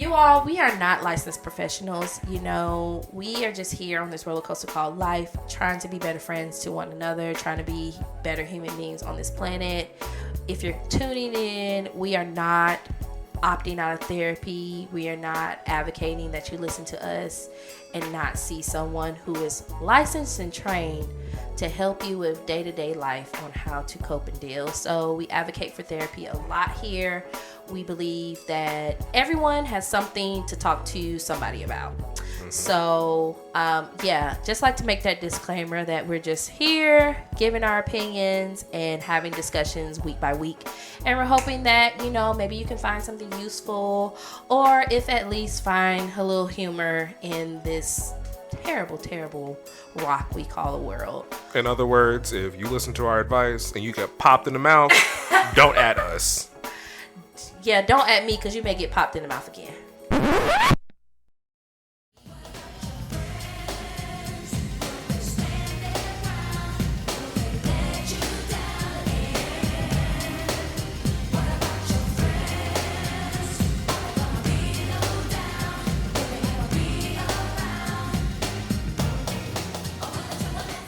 You all, we are not licensed professionals. You know, we are just here on this roller coaster called life, trying to be better friends to one another, trying to be better human beings on this planet. If you're tuning in, we are not opting out of therapy. We are not advocating that you listen to us and not see someone who is licensed and trained to help you with day-to-day life on how to cope and deal. So we advocate for therapy a lot here. We believe that everyone has something to talk to somebody about. So, just like to make that disclaimer that we're just here giving our opinions and having discussions week by week. And we're hoping that, you know, maybe you can find something useful, or if at least find a little humor in this terrible, terrible rock we call the world. In other words, if you listen to our advice and you get popped in the mouth, don't at us. Yeah, don't at me because you may get popped in the mouth again.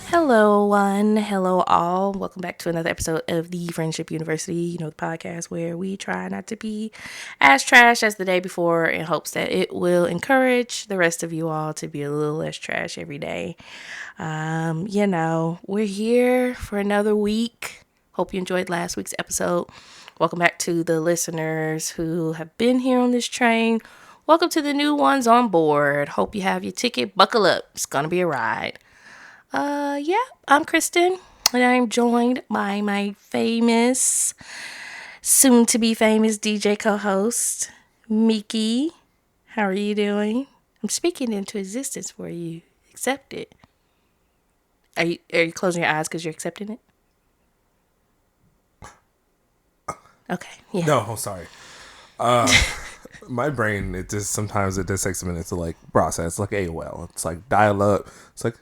Hello, one. Hello, all. Welcome back to another episode of the Friendship University, you know, the podcast where we try not to be as trash as the day before in hopes that it will encourage the rest of you all to be a little less trash every day. You know, we're here for another week. Hope you enjoyed last week's episode. Welcome back to the listeners who have been here on this train. Welcome to the new ones on board. Hope you have your ticket. Buckle up. It's going to be a ride. I'm Kristen, and I'm joined by my famous, soon-to-be famous DJ co-host, Miki. How are you doing? I'm speaking into existence for you. Accept it. Are you closing your eyes because you're accepting it? Okay. Yeah. No, I'm sorry. My brain, it just takes a minute to like process. Like AOL. It's like dial up. It's like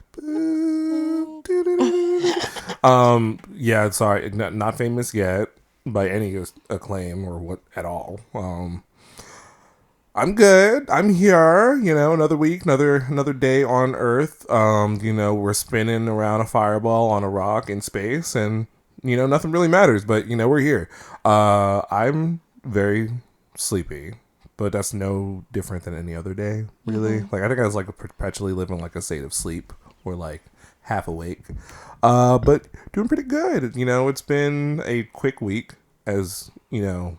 sorry, not famous yet by any acclaim or what at all. I'm good. I'm here. You know, another week, another day on Earth. You know, we're spinning around a fireball on a rock in space, and you know, nothing really matters. But you know, we're here. I'm very sleepy. But that's no different than any other day, really. Mm-hmm. Like, I think I was, like, perpetually living, like, a state of sleep or, like, half awake. But doing pretty good. You know, it's been a quick week, as, you know,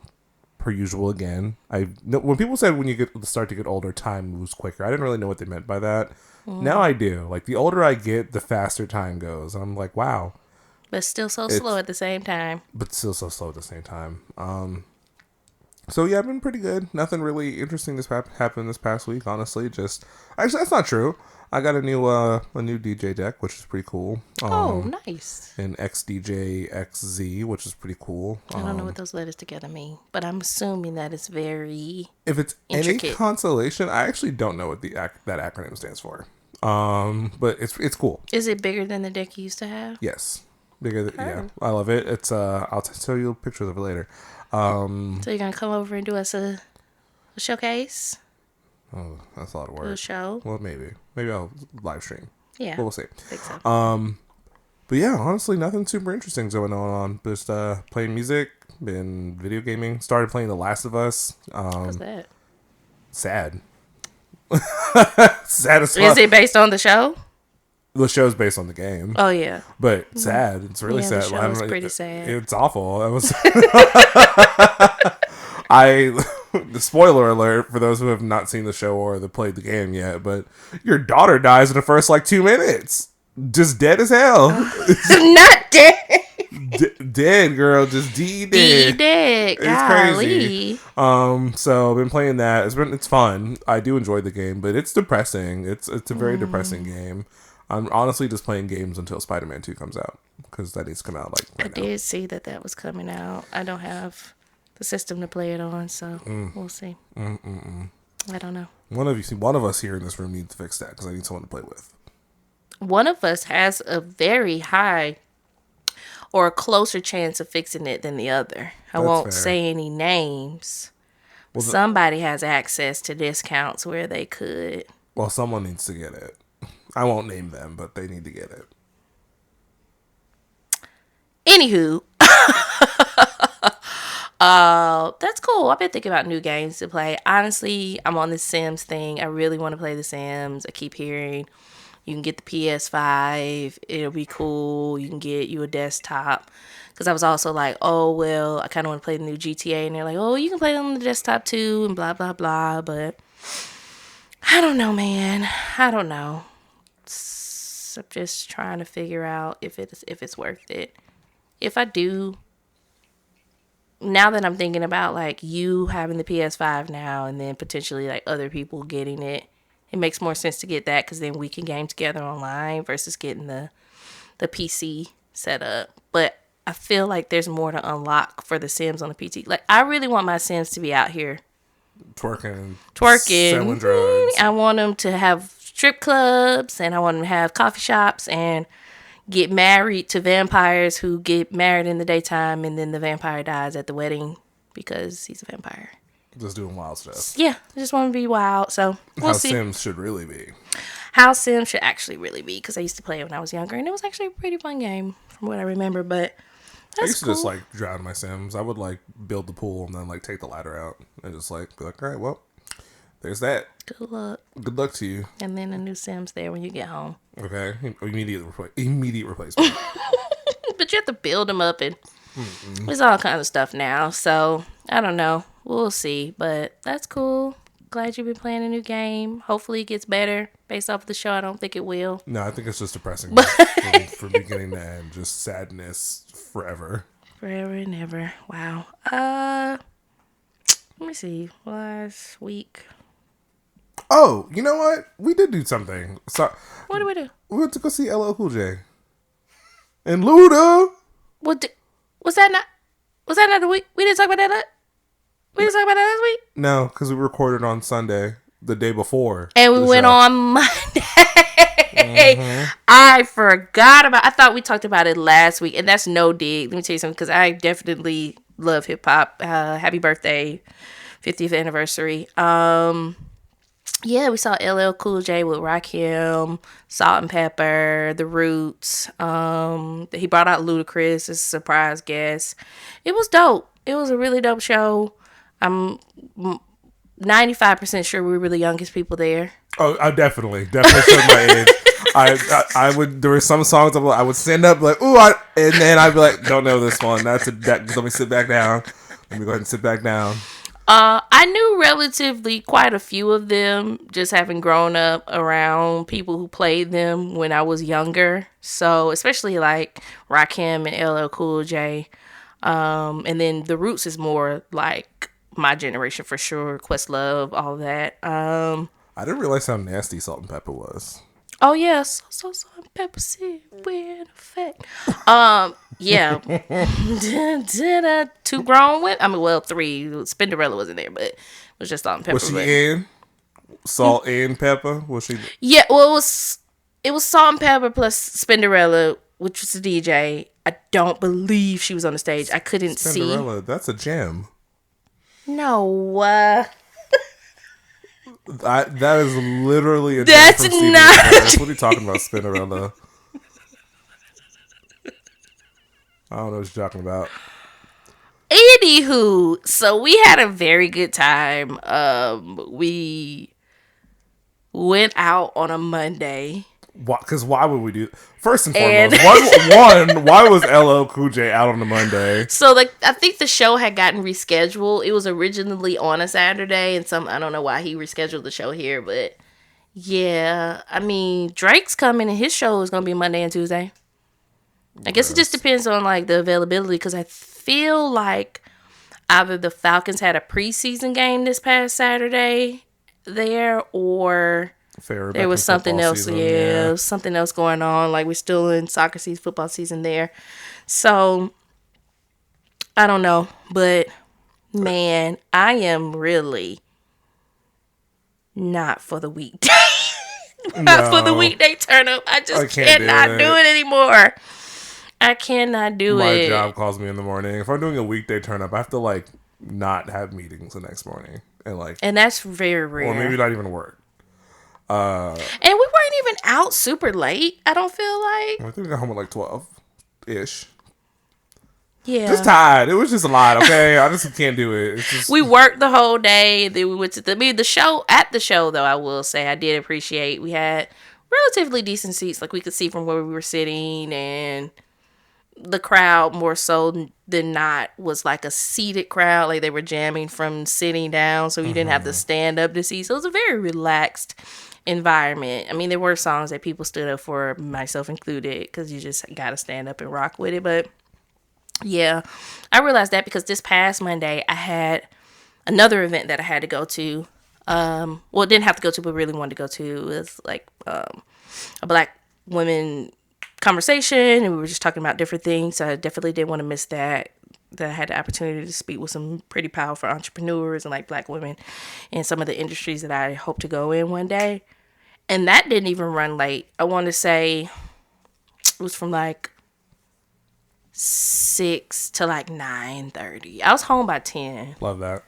per usual again. When people said when you start to get older, time moves quicker, I didn't really know what they meant by that. Now I do. Like, the older I get, the faster time goes. And I'm like, wow. But still so slow at the same time. So yeah, I've been pretty good. Nothing really interesting happened this past week, honestly. Actually, that's not true. I got a new DJ deck, which is pretty cool. Nice. An XDJ XZ, which is pretty cool. I don't know what those letters together mean, but I'm assuming that it's very if it's intricate. Any consolation, I actually don't know what that acronym stands for. But it's cool. Is it bigger than the deck you used to have? Yes, bigger. Yeah, I love it. It's I'll show you pictures of it later. So you're going to come over and do us a showcase? Oh, that's a lot of work. A show? Well, maybe I'll live stream. Yeah. But we'll see. I think so. But yeah, honestly, nothing super interesting going on. Just playing music, been video gaming. Started playing The Last of Us. How's that? Sad. Sad as fuck. Is it based on the show? The show's based on the game. Oh, yeah. But sad. It's really sad. The show is pretty sad. It's awful. It was... The spoiler alert for those who have not seen the show or have played the game yet, but your daughter dies in the first, 2 minutes. Just dead as hell. Not dead. Dead, girl. Just dead. Dead. It's crazy. So I've been playing that. It's fun. I do enjoy the game, but it's depressing. It's a very depressing game. I'm honestly just playing games until Spider-Man 2 comes out, because that needs to come out right now. I did see that was coming out. I don't have the system to play it on, so we'll see. I don't know. One of us here in this room needs to fix that, because I need someone to play with. One of us has a very high or a closer chance of fixing it than the other. I won't say any names, Somebody has access to discounts where they could. Well, someone needs to get it. I won't name them, but they need to get it. Anywho, that's cool. I've been thinking about new games to play. Honestly, I'm on the Sims thing. I really want to play the Sims. I keep hearing you can get the PS5. It'll be cool. You can get you a desktop. Because I was also like, oh, well, I kind of want to play the new GTA. And they're like, oh, you can play it on the desktop too and blah, blah, blah. But I don't know, man. I don't know. I'm just trying to figure out if it's worth it. If I do, now that I'm thinking about like you having the PS5 now and then potentially like other people getting it, it makes more sense to get that because then we can game together online versus getting the PC set up. But I feel like there's more to unlock for the Sims on the PC. Like I really want my Sims to be out here twerking, selling drugs. I want them to have strip clubs and I want them to have coffee shops and get married to vampires who get married in the daytime and then the vampire dies at the wedding because he's a vampire. Just doing wild stuff. Yeah, I just want to be wild. So we'll see. How Sims should really be. How Sims should actually really be because I used to play it when I was younger and it was actually a pretty fun game from what I remember. But that's I used to cool. just like drown my Sims. I would like build the pool and then like take the ladder out and just like be like, all right, well, there's that. Good luck. Good luck to you. And then a new Sims there when you get home. Okay, immediate replacement. But you have to build them up and there's all kinds of stuff now. So I don't know. We'll see. But that's cool. Glad you've been playing a new game. Hopefully it gets better based off of the show. I don't think it will. No, I think it's just depressing from beginning to end. Just sadness forever. Forever and ever. Wow. Let me see. Last week. Oh, you know what? We did do something. So What did we do? we went to go see LL Cool J and Luda. Was that not the week? We didn't talk about that. We didn't talk about that last week. No, because we recorded on Sunday, the day before, and we went on Monday. I forgot about. I thought we talked about it last week, and that's no dig. Let me tell you something, because I definitely love hip hop. Happy birthday, 50th anniversary. Yeah, we saw LL Cool J with Rakim, Salt and Pepper, The Roots. He brought out Ludacris as a surprise guest. It was dope. It was a really dope show. I'm 95% sure we were the youngest people there. Oh, I definitely showed my age. I would. There were some songs I would stand up like, ooh, and then I'd be like, don't know this one. Let me sit back down. Let me go ahead and sit back down. I knew relatively quite a few of them, just having grown up around people who played them when I was younger. So especially like Rakim and LL Cool J, and then The Roots is more like my generation for sure. Questlove, all that. I didn't realize how nasty Salt and Pepper was. Oh yes, so Salt and Pepper sit with effect. Yeah. Two grown women. I mean, well, three. Spinderella wasn't there, but it was just Salt and Pepper. Was she in Salt and Pepper? Was she? Yeah. Well, it was Salt and Pepper plus Spinderella, which was the DJ. I don't believe she was on the stage. I couldn't see. Spinderella, that's a gem. No. That is literally a That's not. What are you talking about, Spinderella? I don't know what you're talking about. Anywho, so we had a very good time. We went out on a Monday. Because why would we do? First and foremost, why was LL Cool J out on the Monday? So I think the show had gotten rescheduled. It was originally on a Saturday, and I don't know why he rescheduled the show here, but yeah, I mean Drake's coming, and his show is gonna be Monday and Tuesday. I guess it just depends on like the availability, because I feel like either the Falcons had a preseason game this past Saturday there, or there was something else. Season, something else going on. Like we're still in soccer season, football season there. So I don't know, but man, I am really not for the weekday. For the weekday turn up. I just cannot do it anymore. I cannot do it. My job calls me in the morning. If I'm doing a weekday turn up, I have to like not have meetings the next morning and like, And that's very rare. or maybe not even work. And we weren't even out super late, I don't feel like. I think we got home at like 12-ish. Yeah. Just tired. It was just a lot, okay? I just can't do it. It's just... We worked the whole day. Then we went to the show. At the show, though, I will say I did appreciate we had relatively decent seats. Like, we could see from where we were sitting, and the crowd, more so than not, was like a seated crowd. Like, they were jamming from sitting down, so you didn't have to stand up to see. So it was a very relaxed environment. I mean, there were songs that people stood up for, myself included, because you just got to stand up and rock with it. But yeah, I realized that because this past Monday I had another event that I had to go to. Well, didn't have to go to, but really wanted to go to. It was like a Black women conversation, and we were just talking about different things. So I definitely didn't want to miss that. That I had the opportunity to speak with some pretty powerful entrepreneurs and like Black women in some of the industries that I hope to go in one day. And that didn't even run late. I want to say it was from like 6 to like 9:30. I was home by 10. Love that.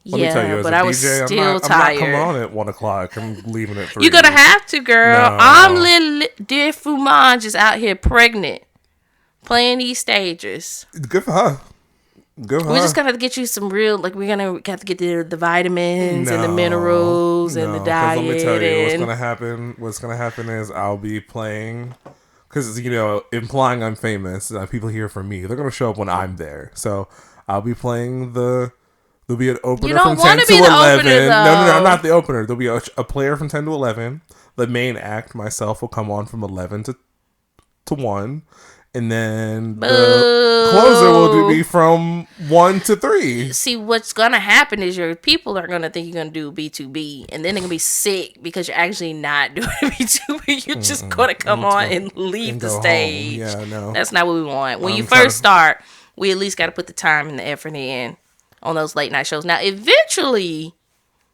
Let me Yeah, tell you, as but a I was DJ, still I'm tired. not coming on at 1 o'clock. I'm leaving at 3. You're gonna have to, girl. No. I'm little dear Fuman just out here pregnant, playing these stages. Good for her. Good for her. We're just gonna have to get you some real, like, we're gonna have to get the vitamins and the minerals and the diet. Let me tell you, and what's gonna happen is I'll be playing, because implying I'm famous. People hear from me. They're gonna show up when I'm there. So I'll be playing There'll be an opener You don't from 10 wanna to be the 11. opener, No, though. I'm not the opener. There'll be a player from 10 to 11. The main act, myself, will come on from 11 to 1. And then the closer will be from 1 to 3. See, what's gonna happen is your people are gonna think you're gonna do B2B, and then they're gonna be sick because you're actually not doing B2B. You're just gonna come on and leave the stage. Home. Yeah, no, that's not what we want. When you first start, we at least got to put the time and the effort in on those late night shows. Now, eventually,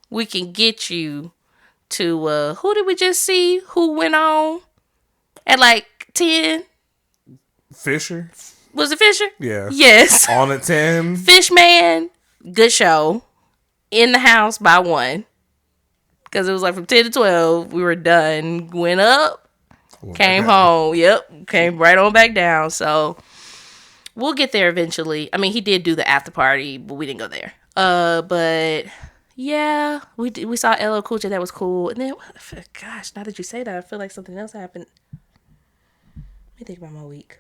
we can get you to who did we just see? Who went on at like 10? Fisher. Was it Fisher? Yeah. Yes. On at 10. Fishman, good show. In the house by 1. Because it was like from 10 to 12, we were done. Went up, came home. Yep. Came right on back down. So we'll get there eventually. I mean, he did do the after party, but we didn't go there. But yeah, we saw LL Cool J. That was cool. And then, gosh, now that you say that, I feel like something else happened. Let me think about my week.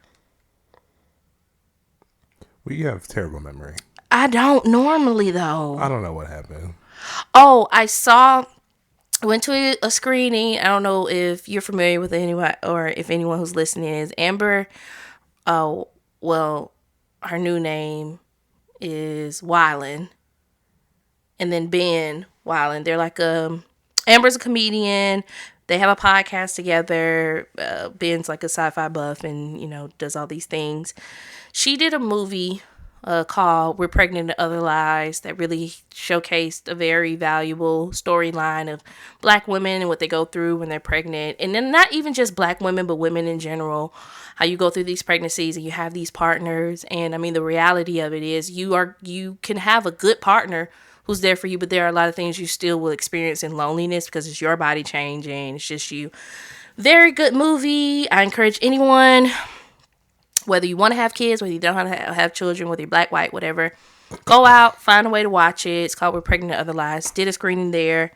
Well, you have terrible memory. I don't normally, though. I don't know what happened. Oh, went to a screening. I don't know if you're familiar with anyone or if anyone who's listening is. Amber, well, her new name is Wyland. And then Ben Wyland. They're like, Amber's a comedian. They have a podcast together. Ben's like a sci-fi buff and, does all these things. She did a movie called We're Pregnant in Other Lies that really showcased a very valuable storyline of Black women and what they go through when they're pregnant. And then not even just Black women, but women in general. How you go through these pregnancies and you have these partners. And I mean, the reality of it is you can have a good partner who's there for you, but there are a lot of things you still will experience in loneliness because it's your body changing. It's just you. Very good movie. I encourage anyone, whether you want to have kids, whether you don't want to have children, whether you're Black, white, whatever, go out, find a way to watch it. It's called We're Pregnant in Other Lies. Did a screening there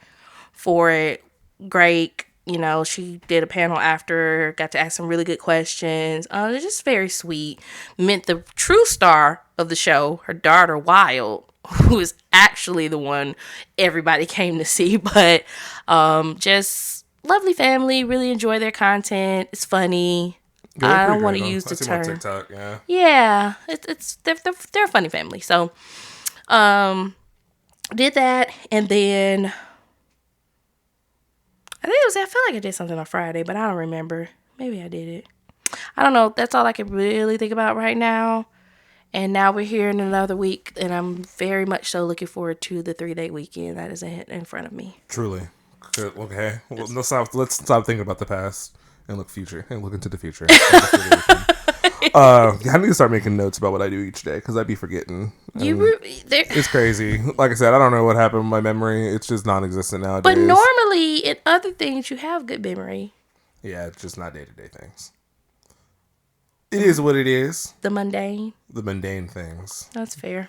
for it. Great. She did a panel after, got to ask some really good questions. It's just very sweet. Met the true star of the show, her daughter, Wild, who is actually the one everybody came to see. But just lovely family. Really enjoy their content. It's funny. I don't want to use the term. TikTok, yeah. Yeah, they're a funny family. So, did that, and then I feel like I did something on Friday, but I don't remember. Maybe I did it. I don't know. That's all I can really think about right now. And now we're here in another week, and I'm very much so looking forward to the 3-day weekend that is in front of me. Truly. Okay. Well, let's stop thinking about the past and look into the future. I need to start making notes about what I do each day because I'd be forgetting. There, It's crazy. Like I said, I don't know what happened with my memory. It's just non-existent but nowadays. normally in other things you have good memory. Yeah, it's just not day-to-day things. It is what it is. The mundane. The mundane things. That's fair.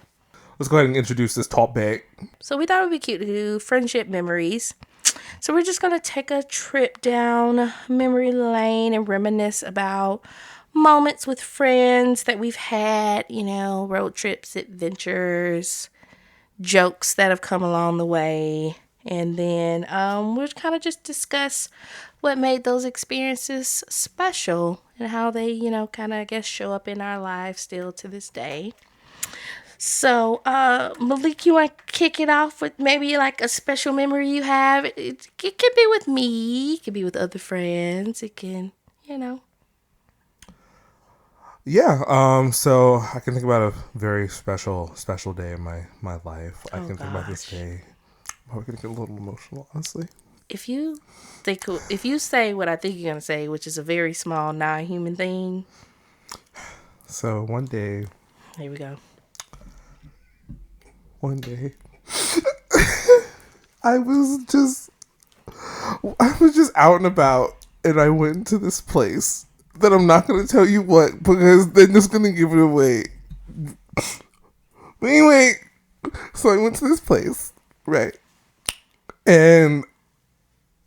Let's go ahead and introduce this topic. So we thought it would be cute to do friendship memories. So we're just going to take a trip down memory lane and reminisce about moments with friends that we've had, road trips, adventures, jokes that have come along the way. And then we'll kind of just discuss what made those experiences special and how they, kind of, I guess, show up in our lives still to this day. So, Malik, you want to kick it off with maybe like a special memory you have? It can be with me. It can be with other friends. It can. Yeah. So I can think about a very special day in my life. I can think about this day. I'm probably gonna get a little emotional, honestly. If you say what I think you're gonna say, which is a very small non-human thing. So one day. Here we go. One day, I was just out and about, and I went to this place that I'm not going to tell you what because they're just going to give it away. But anyway, so I went to this place, right? And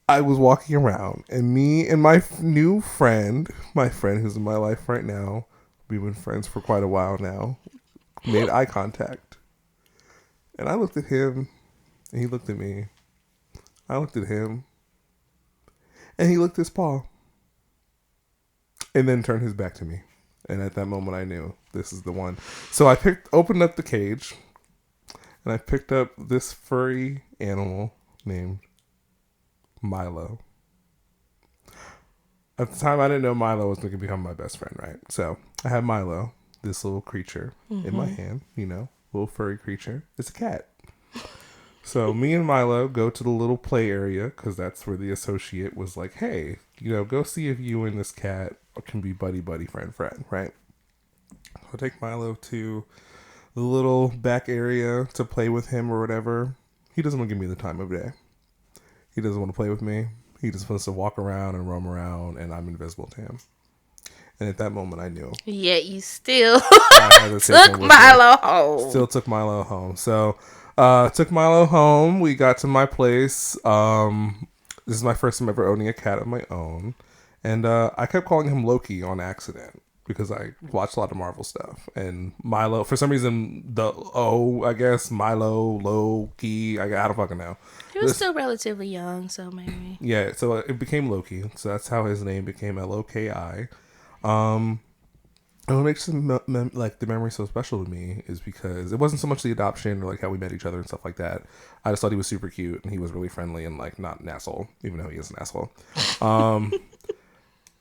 I was walking around, and me and my new friend, my friend who's in my life right now, we've been friends for quite a while now, made eye contact. And I looked at him, and he looked at me. I looked at him, and he looked at his paw. And then turned his back to me. And at that moment, I knew this is the one. So I opened up the cage, and I picked up this furry animal named Milo. At the time, I didn't know Milo was going to become my best friend, right? So I had Milo, this little creature, in my hand, little furry creature. It's a cat. So me and Milo go to the little play area because that's where the associate was like, hey, go see if you and this cat can be buddy, friend, right? I'll take Milo to the little back area to play with him or whatever. He doesn't want to give me the time of day. He doesn't want to play with me. He just wants to walk around and roam around, and I'm invisible to him. And at that moment, I knew. Yet you still took Milo home. Still took Milo home. So, took Milo home. We got to my place. This is my first time ever owning a cat of my own. And I kept calling him Loki on accident because I watched a lot of Marvel stuff. And Milo, for some reason, the O, I guess, Milo, Loki, I don't fucking know. He was still relatively young, so maybe. Yeah, so it became Loki. So that's how his name became Loki. And what makes the memory so special to me is because it wasn't so much the adoption or like how we met each other and stuff like that. I just thought he was super cute and he was really friendly and like not an asshole, even though he is an asshole.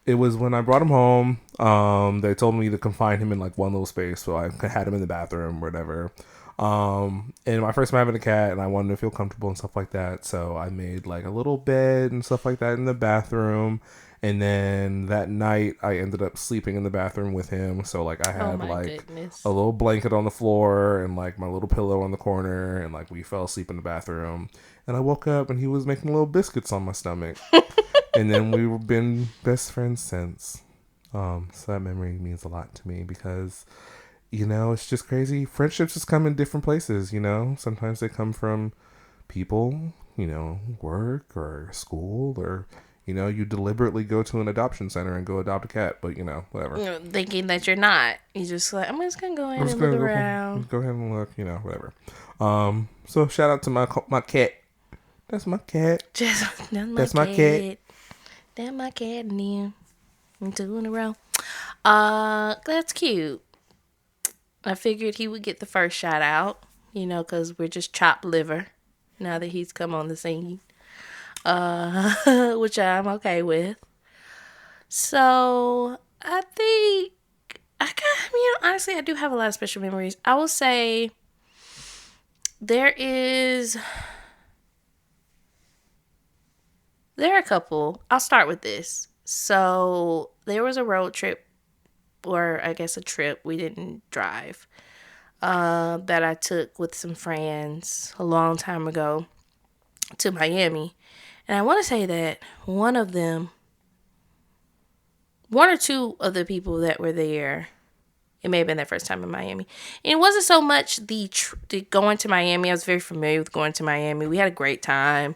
It was when I brought him home. They told me to confine him in like one little space, so I had him in the bathroom or whatever. And my first time having a cat, and I wanted to feel comfortable and stuff like that, so I made like a little bed and stuff like that in the bathroom. And then that night, I ended up sleeping in the bathroom with him. So like I had a little blanket on the floor and like my little pillow on the corner, and like we fell asleep in the bathroom. And I woke up and he was making little biscuits on my stomach. And then we've been best friends since. So that memory means a lot to me because, it's just crazy. Friendships just come in different places, Sometimes they come from people, work or school or, you deliberately go to an adoption center and go adopt a cat, but, whatever. Thinking that you're not. You're just like, I'm just going to go ahead and look around. Go ahead and look, whatever. So shout out to my cat. That's my cat. That's my cat. That's my cat and then 2 in a row. That's cute. I figured he would get the first shout out, because we're just chopped liver now that he's come on the scene. Which I'm okay with. So I think honestly, I do have a lot of special memories. I will say there are a couple. I'll start with this. So there was a road trip or I guess a trip. We didn't drive. That I took with some friends a long time ago to Miami. And I want to say that one or two of the people that were there, it may have been their first time in Miami. And it wasn't so much the going to Miami. I was very familiar with going to Miami. We had a great time.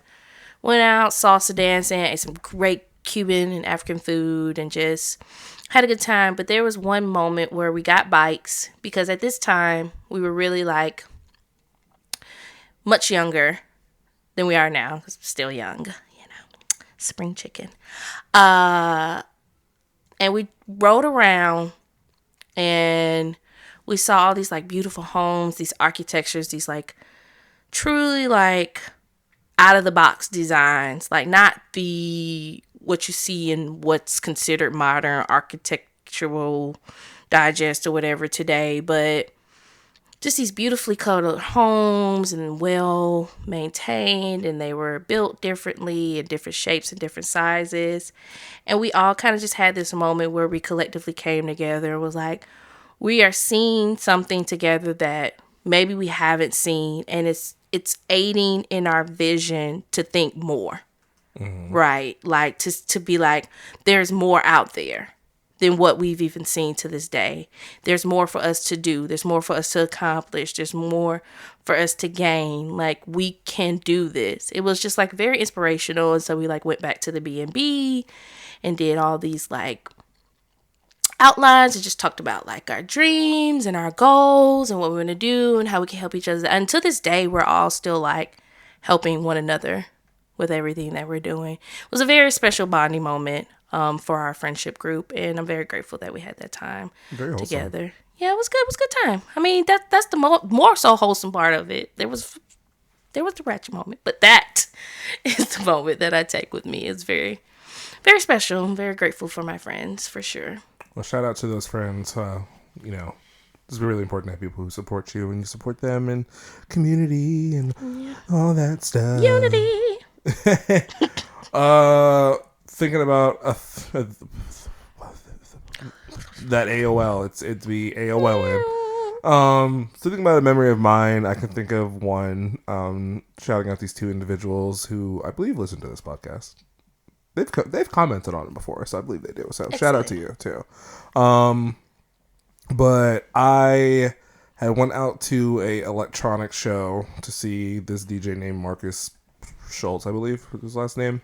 Went out, salsa dancing, ate some great Cuban and African food, and just had a good time. But there was one moment where we got bikes because at this time we were really like much younger than we are now because we're still young, spring chicken. And we rode around and we saw all these like beautiful homes, these architectures, these like truly like out of the box designs, like not the what you see in what's considered modern architectural digest or whatever today, but just these beautifully colored homes and well maintained, and they were built differently in different shapes and different sizes. And we all kind of just had this moment where we collectively came together and was like, we are seeing something together that maybe we haven't seen, and it's aiding in our vision to think more. Mm-hmm. Right? Like to be like, there's more out there than what we've even seen to this day. There's more for us to do. There's more for us to accomplish. There's more for us to gain. Like, we can do this. It was just like very inspirational. And so we like went back to the B&B and did all these like outlines and just talked about like our dreams and our goals and what we're going to do and how we can help each other. And to this day, we're all still like helping one another with everything that we're doing. It was a very special bonding moment for our friendship group, and I'm very grateful that we had that time together. Yeah, it was good. It was a good time. I mean, that's the more so wholesome part of it. There was the ratchet moment, but that is the moment that I take with me. It's very, very special. I'm very grateful for my friends, for sure. Well, shout out to those friends. It's really important to have people who support you and you support them and community and all that stuff. Unity. Thinking about that AOL. It's the AOL in. So thinking about a memory of mine, I can think of one. Shouting out these two individuals who I believe listen to this podcast. They've commented on it before, so I believe they do. So excellent. Shout out to you too. But I had went out to a electronic show to see this DJ named Marcus Schultz, I believe was his last name.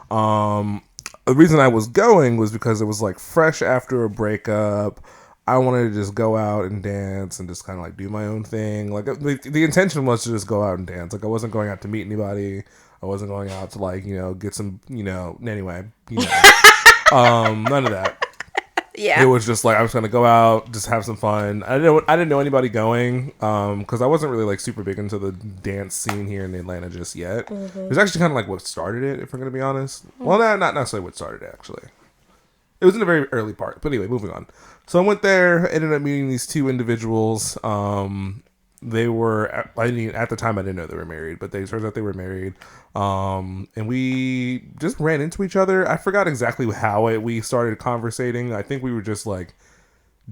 The reason I was going was because it was like fresh after a breakup. I wanted to just go out and dance and just kind of like do my own thing. Like the intention was to just go out and dance. Like I wasn't going out to meet anybody. I wasn't going out to like, get some, anyway, none of that. Yeah. It was just like I was going to go out, just have some fun. I didn't know anybody going because I wasn't really like super big into the dance scene here in Atlanta just yet. Mm-hmm. It was actually kind of like what started it, if we're going to be honest. Mm-hmm. Well, not necessarily what started it, actually. It was in the very early part. But anyway, moving on. So I went there, ended up meeting these two individuals. They were, at the time I didn't know they were married, but they turns out they were married. And we just ran into each other. I forgot exactly how we started conversating. I think we were just like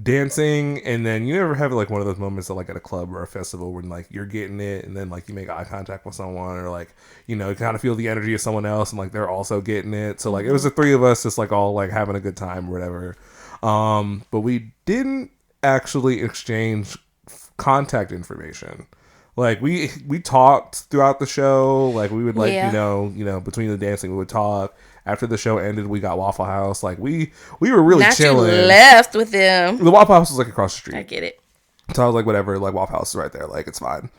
dancing, and then you ever have like one of those moments at like at a club or a festival when like you're getting it, and then like you make eye contact with someone, or like you kind of feel the energy of someone else, and like they're also getting it. So like it was the three of us just like all like having a good time or whatever. But we didn't actually exchange contact information. Like we talked throughout the show. Like we would like between the dancing we would talk. After the show ended, we got Waffle House. Like we were really chilling. You left with them. The Waffle House was like across the street. I get it. So I was like, whatever. Like Waffle House is right there. Like it's fine.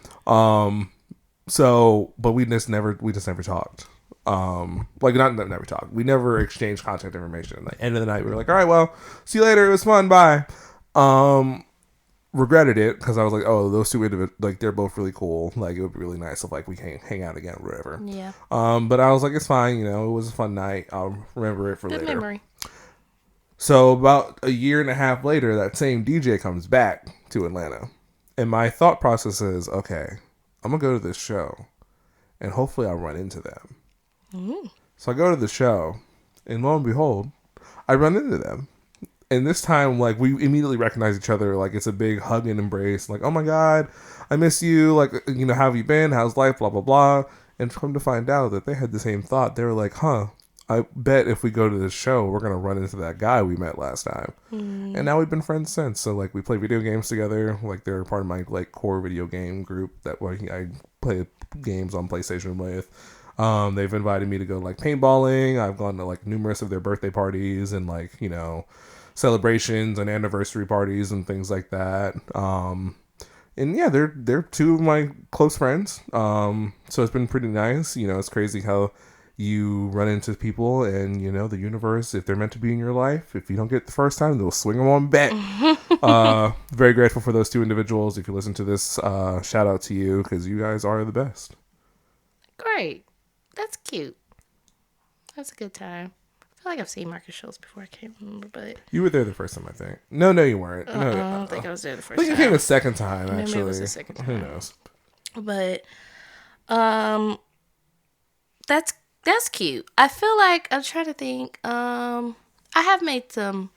So but we just never talked. Like not never talked. We never exchanged contact information. Like end of the night, we were like, all right, well, see you later. It was fun. Bye. Regretted it because I was like, oh, those two individuals, like they're both really cool. Like it would be really nice if like we can hang out again or whatever. Yeah. But I was like, it's fine. It was a fun night. I'll remember it for later. Good memory. So about a year and a half later, that same DJ comes back to Atlanta, and my thought process is, okay, I'm gonna go to this show, and hopefully I'll run into them. Mm-hmm. So I go to the show, and lo and behold, I run into them. And this time, like, we immediately recognize each other. Like, it's a big hug and embrace. Like, oh my God, I miss you. Like, you know, how have you been? How's life? Blah, blah, blah. And come to find out that they had the same thought. They were like, huh, I bet if we go to this show, we're going to run into that guy we met last time. And now we've been friends since. So, like, we play video games together. Like, they're part of my, like, core video game group that I play games on PlayStation with. They've invited me to go, like, paintballing. I've gone to, like, numerous of their birthday parties and, like, you know, celebrations and anniversary parties and things like that. And yeah, they're two of my close friends. So it's been pretty nice. You know, it's crazy how you run into people and, you know, the universe, if they're meant to be in your life, if you don't get it the first time, they'll swing them on back. Very grateful for those two individuals. If you listen to this, shout out to you because you guys are the best. Great. That's cute. That's a good time. I feel like I've seen Marcus Schultz before. I can't remember, but You were there the first time, I think. No, you weren't. No, I don't think I was there the I first think you time. came the second time, actually. Maybe it was the second time. Who knows? But that's cute. I feel like I'm trying to think. I have made some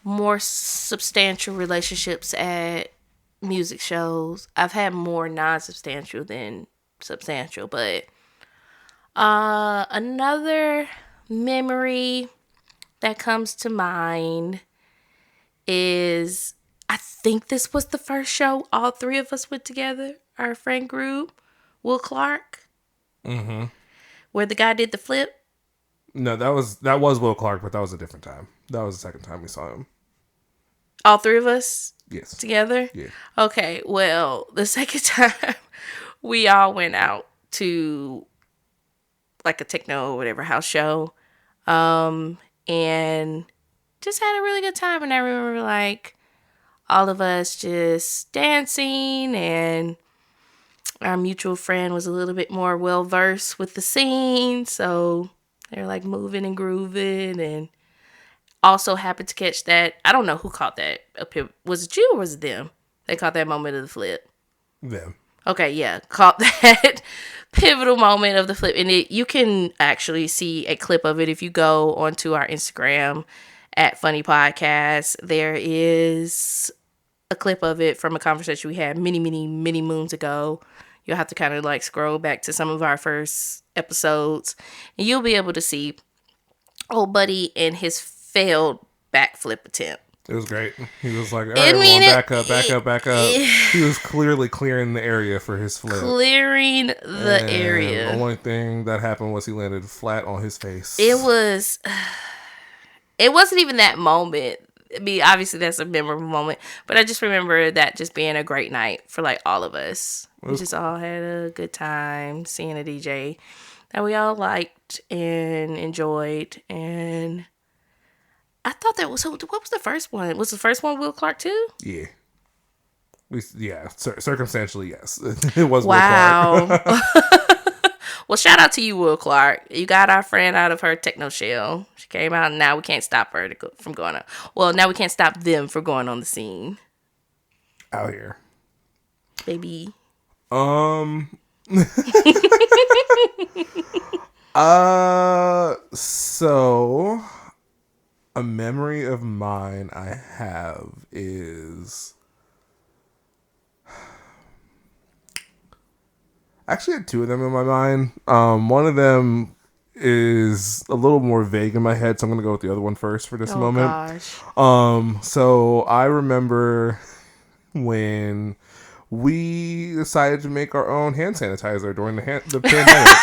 more substantial relationships at music shows. I've had more non-substantial than substantial, but another memory that comes to mind is I think this was the first show all three of us went together, our friend group, Will Clark. Mm-hmm. Where the guy did the flip. No, that was Will Clark, but that was a different time. That was the second time we saw him. All three of us? Yes. Together? Yeah. Okay, well, the second time we all went out to like a techno or whatever house show. And just had a really good time. And I remember like all of us just dancing, and our mutual friend was a little bit more well versed with the scene, so they were like moving and grooving, and also happened to catch that. I don't know who caught that. Was it you or was it them? They caught that moment of the flip. Them. Okay, yeah, caught that pivotal moment of the flip, and you can actually see a clip of it if you go onto our Instagram at Funny Podcast. There is a clip of it from a conversation we had many moons ago. You'll have to kind of like scroll back to some of our first episodes, and you'll be able to see old buddy and his failed backflip attempt. It was great. He was like, all right, everyone, back up. He was clearly clearing the area for his flip. Clearing the area. The only thing that happened was he landed flat on his face. It wasn't even that moment. I mean, obviously that's a memorable moment, but I just remember that just being a great night for like all of us. We just all had a good time seeing a DJ that we all liked and enjoyed. And I thought that was, so what was the first one? Was the first one Will Clark too? Yeah. Circumstantially, yes. It was wow. Will Clark. Well, shout out to you, Will Clark. You got our friend out of her techno shell. She came out, and now we can't stop her from going on. Well, now we can't stop them from going on the scene. Out here. Baby. So a memory of mine I have is I actually had two of them in my mind. One of them is a little more vague in my head, so I'm gonna go with the other one first for this moment. Gosh. So I remember when we decided to make our own hand sanitizer during the pandemic.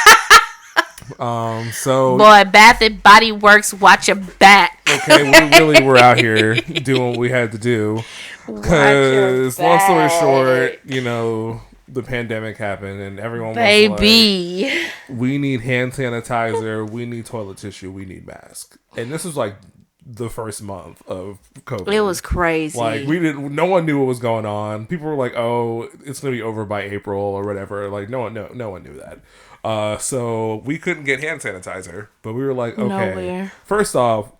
So boy, Bath and Body Works, watch your back. Okay, we really were out here doing what we had to do. Because long story short, you know, the pandemic happened and everyone was like, we need hand sanitizer, we need toilet tissue, we need masks. And this was like the first month of COVID. It was crazy. Like no one knew what was going on. People were like, "Oh, it's gonna be over by April or whatever." Like no one knew that. So we couldn't get hand sanitizer, but we were like, "Okay." Nowhere. First off,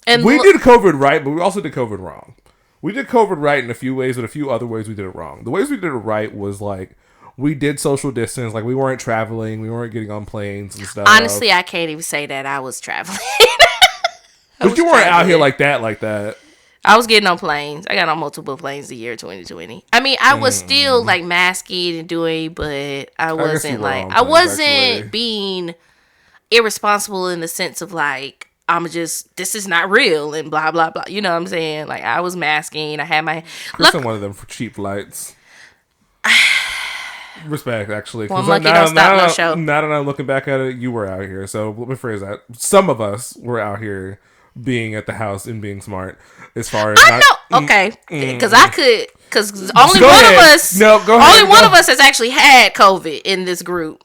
and we did COVID right, but we also did COVID wrong. We did COVID right in a few ways, but a few other ways we did it wrong. The ways we did it right was like we did social distance, like we weren't traveling, we weren't getting on planes and stuff. Honestly, I can't even say that I was traveling. But you weren't out here like that. I was getting on planes. I got on multiple planes the year 2020. I mean, I was still like masking and doing, but I wasn't being irresponsible in the sense of like, this is not real and blah, blah, blah. You know what I'm saying? Like, I was masking. I had my... Kristen wanted them for cheap flights. Respect, actually. Well, monkey don't stop no show. Now that I'm looking back at it, you were out here. So let me phrase that. Some of us were out here being at the house and being smart. As far as okay, because only one of us. No, go ahead. Only one of us has actually had COVID in this group.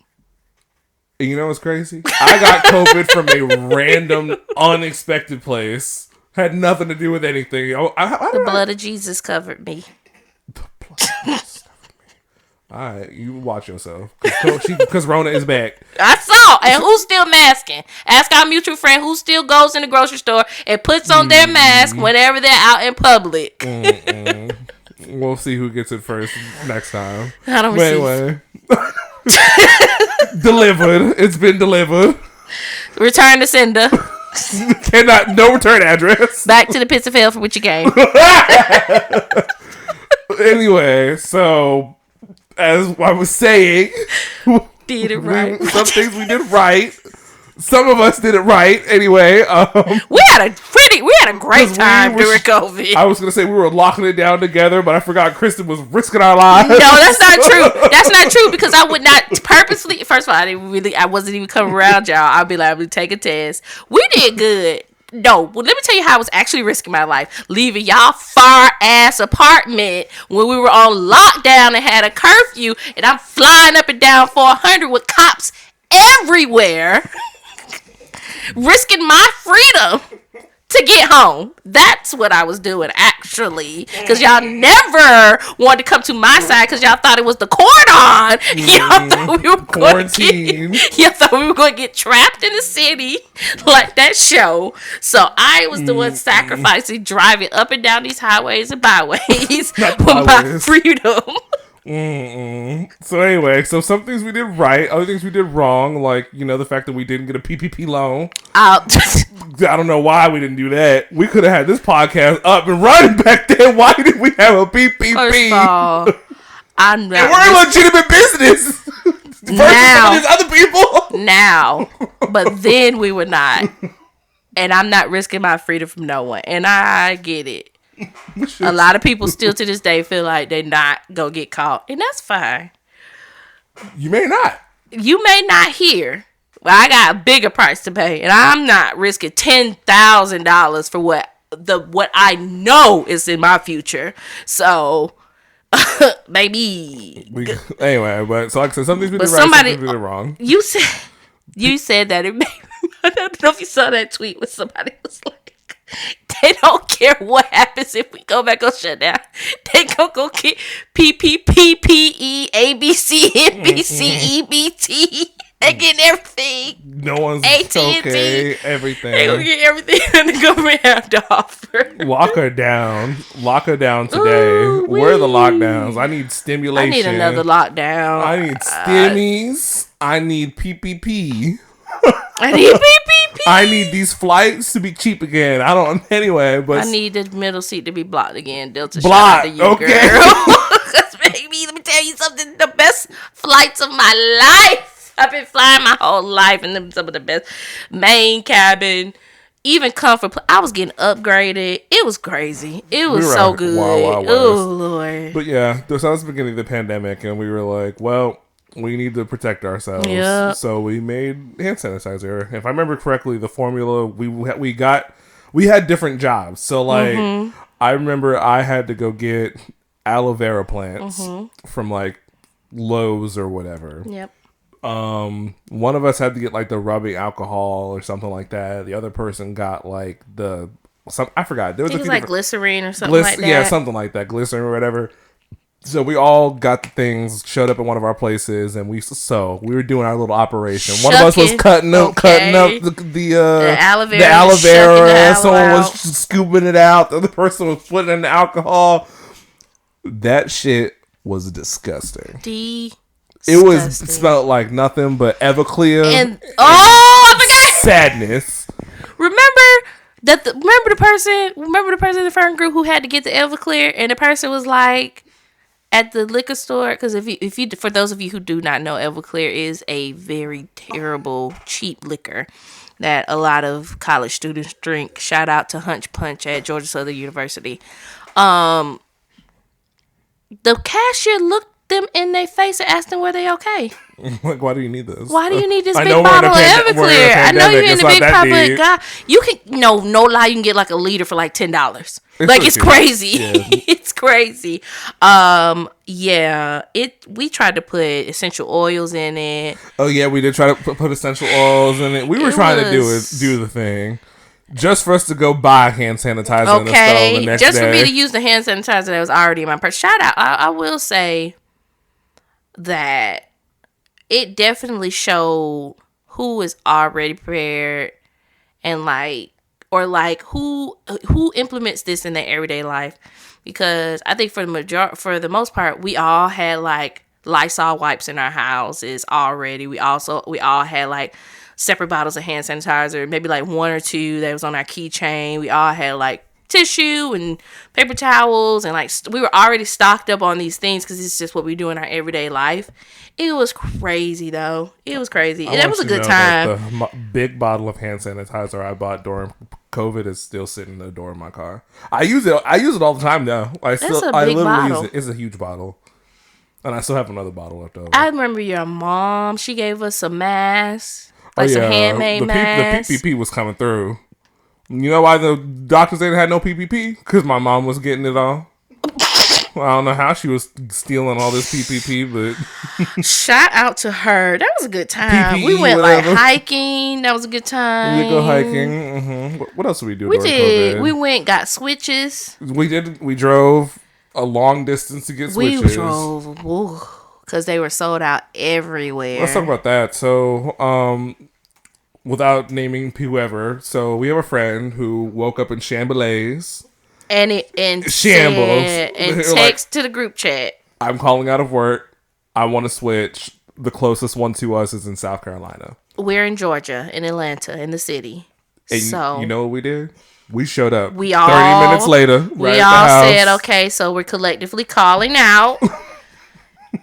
You know what's crazy? I got COVID from a random, unexpected place. Had nothing to do with anything. The blood of Jesus covered me. The blood of Jesus covered me. All right, you watch yourself. Because Rona is back. I saw. And who's still masking? Ask our mutual friend who still goes in the grocery store and puts on their mask whenever they're out in public. We'll see who gets it first next time. I don't anyway. Delivered. It's been delivered. Return to sender. No return address. Back to the pits of hell from which you came. Anyway, so as I was saying, did it right. Some things we did right. Some of us did it right. Anyway, we had a great time during COVID. I was gonna say we were locking it down together, but I forgot Kristen was risking our lives. No, that's not true. That's not true because I would not purposely. First of all, I wasn't even coming around y'all. I'd be like, I'm gonna take a test. We did good. No, well, let me tell you how I was actually risking my life. Leaving y'all far ass apartment when we were on lockdown and had a curfew, and I'm flying up and down 400 with cops everywhere. Risking my freedom to get home. That's what I was doing, actually. Because y'all never wanted to come to my side because y'all thought it was the cordon. Y'all thought we were quarantine. Y'all thought we were going to get trapped in the city like that show. So I was the one sacrificing driving up and down these highways and byways for my freedom. So anyway, some things we did right, other things we did wrong, like, the fact that we didn't get a PPP loan. I don't know why we didn't do that. We could have had this podcast up and running back then. Why did we have a PPP? First of all, I'm not. And we're a legitimate business. Now, other people. Now, but then we were not. And I'm not risking my freedom from no one. And I get it. A lot of people still to this day feel like they're not gonna get caught, and that's fine. You may not. You may not hear. Well, I got a bigger price to pay, and I'm not risking $10,000 for what I know is in my future. So, maybe. Anyway, but so like I said, some things we did right, some things we did wrong. You said that it made. I don't know if you saw that tweet where somebody was like, they don't care what happens if we go back on shutdown. They gonna go get PPPPE, ABC, NBC, EBT. They getting everything. No one's AT&T. Okay. Everything. They gonna get everything and the government have to offer. Lock her down. Lock her down today. Ooh, where are the lockdowns? I need stimulation. I need another lockdown. I need stimmies. I need PPP. I need PPP. I need these flights to be cheap again. I don't. Anyway, but I need the middle seat to be blocked again. Delta blocked. Shout out to you, girl. Because baby, let me tell you something. The best flights of my life. I've been flying my whole life, and them some of the best. Main cabin, even comfort. I was getting upgraded. It was crazy. It was so good. Oh Lord. But yeah, this was the beginning of the pandemic, and we were like, well, we need to protect ourselves. Yep. So we made hand sanitizer. If I remember correctly, the formula we had different jobs. So like, I remember I had to go get aloe vera plants from like Lowe's or whatever. Yep. One of us had to get like the rubbing alcohol or something like that. The other person got like I forgot. There was like glycerine or something like that. Yeah, something like that, glycerin or whatever. So we all got the things, showed up at one of our places, and we were doing our little operation. One of us was cutting up the aloe vera. Someone was scooping it out. The other person was putting in the alcohol. That shit was disgusting. It smelled like nothing but Everclear. And I forgot sadness. Remember Remember the person in the friend group who had to get the Everclear, and the person was like at the liquor store, because if you for those of you who do not know, Everclear is a very terrible cheap liquor that a lot of college students drink. Shout out to Hunch Punch at Georgia Southern University. Um, the cashier looked them in their face and asked them were they okay. Like, why do you need this? Why do you need this big bottle of Everclear? I know you're in the big pot, but God, you can no lie. You can get like a liter for like $10. Like it's crazy. Yeah. It's crazy. Yeah. We tried to put essential oils in it. Oh yeah, we did try to put essential oils in it. We were trying to do the thing. Just for us to go buy hand sanitizer in the store the next just day. For me to use the hand sanitizer that was already in my purse. Shout out. I will say that it definitely showed who is already prepared and who implements this in their everyday life. Because I think for the most part, we all had like Lysol wipes in our houses already. We all had like separate bottles of hand sanitizer, maybe like one or two that was on our keychain. We all had like tissue and paper towels, and like we were already stocked up on these things because it's just what we do in our everyday life. It was crazy though. It was crazy. That was a good time. The big bottle of hand sanitizer I bought during COVID is still sitting in the door of my car. I use it all the time now. I literally use it. It's a huge bottle. And I still have another bottle left over. I remember your mom, she gave us some masks. Like some handmade masks. The PPP was coming through. You know why the doctors didn't have no PPP? Because my mom was getting it all. I don't know how she was stealing all this PPP, but shout out to her. That was a good time. PPE, we went whatever. Like hiking. That was a good time. We did go hiking. Mm-hmm. What else did we do? COVID? We went got switches. We did. We drove a long distance to get switches. We drove because they were sold out everywhere. Let's talk about that. So, without naming whoever, so we have a friend who woke up in Chamberlays. And shambles. And text like, to the group chat. I'm calling out of work. I want to switch. The closest one to us is in South Carolina. We're in Georgia, in Atlanta, in the city. And so you know what we did? We showed up. 30 minutes later. We all said, okay, so we're collectively calling out.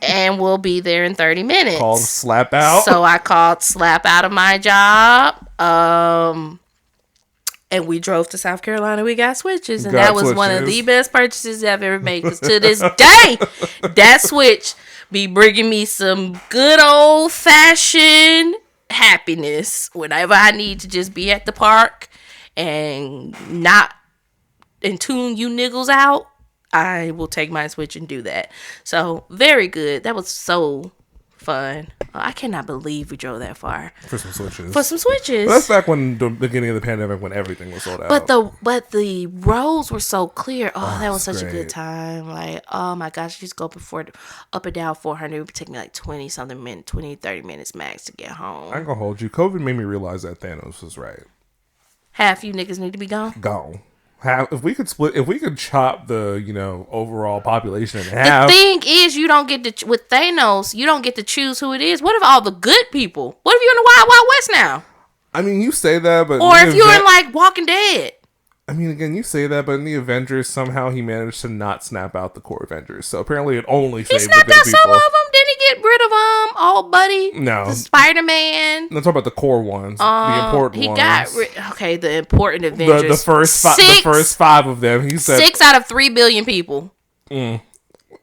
And we'll be there in 30 minutes. Called slap out. So I called slap out of my job. And we drove to South Carolina. We got switches. And that was one of the best purchases I've ever made. Because to this day, that switch be bringing me some good old-fashioned happiness. Whenever I need to just be at the park and tune you niggles out, I will take my switch and do that. So, very good. That was so fun. I cannot believe we drove that far for some switches. Well, that's back when the beginning of the pandemic, when everything was sold out. But the roads were so clear. Oh, that was such a good time. Like, oh my gosh, just go up and down 400. It would take me like 20 something minutes, 20, 30 minutes max to get home. I ain't gonna hold you. COVID made me realize that Thanos was right. Half you niggas need to be gone. Gone. If we could chop the overall population in half. The thing is, you don't get to with Thanos. You don't get to choose who it is. What if all the good people? What if you're in the Wild Wild West now? I mean, you say that, but or if you're in like Walking Dead. I mean, again, you say that, but in the Avengers, somehow he managed to not snap out the core Avengers. So apparently, it only saved the good people. He snapped out some of them. Didn't he get rid of old buddy? No, the Spider-Man. Let's talk about the core ones, the important ones. The important Avengers. The first five of them. He said 6 out of 3 billion people.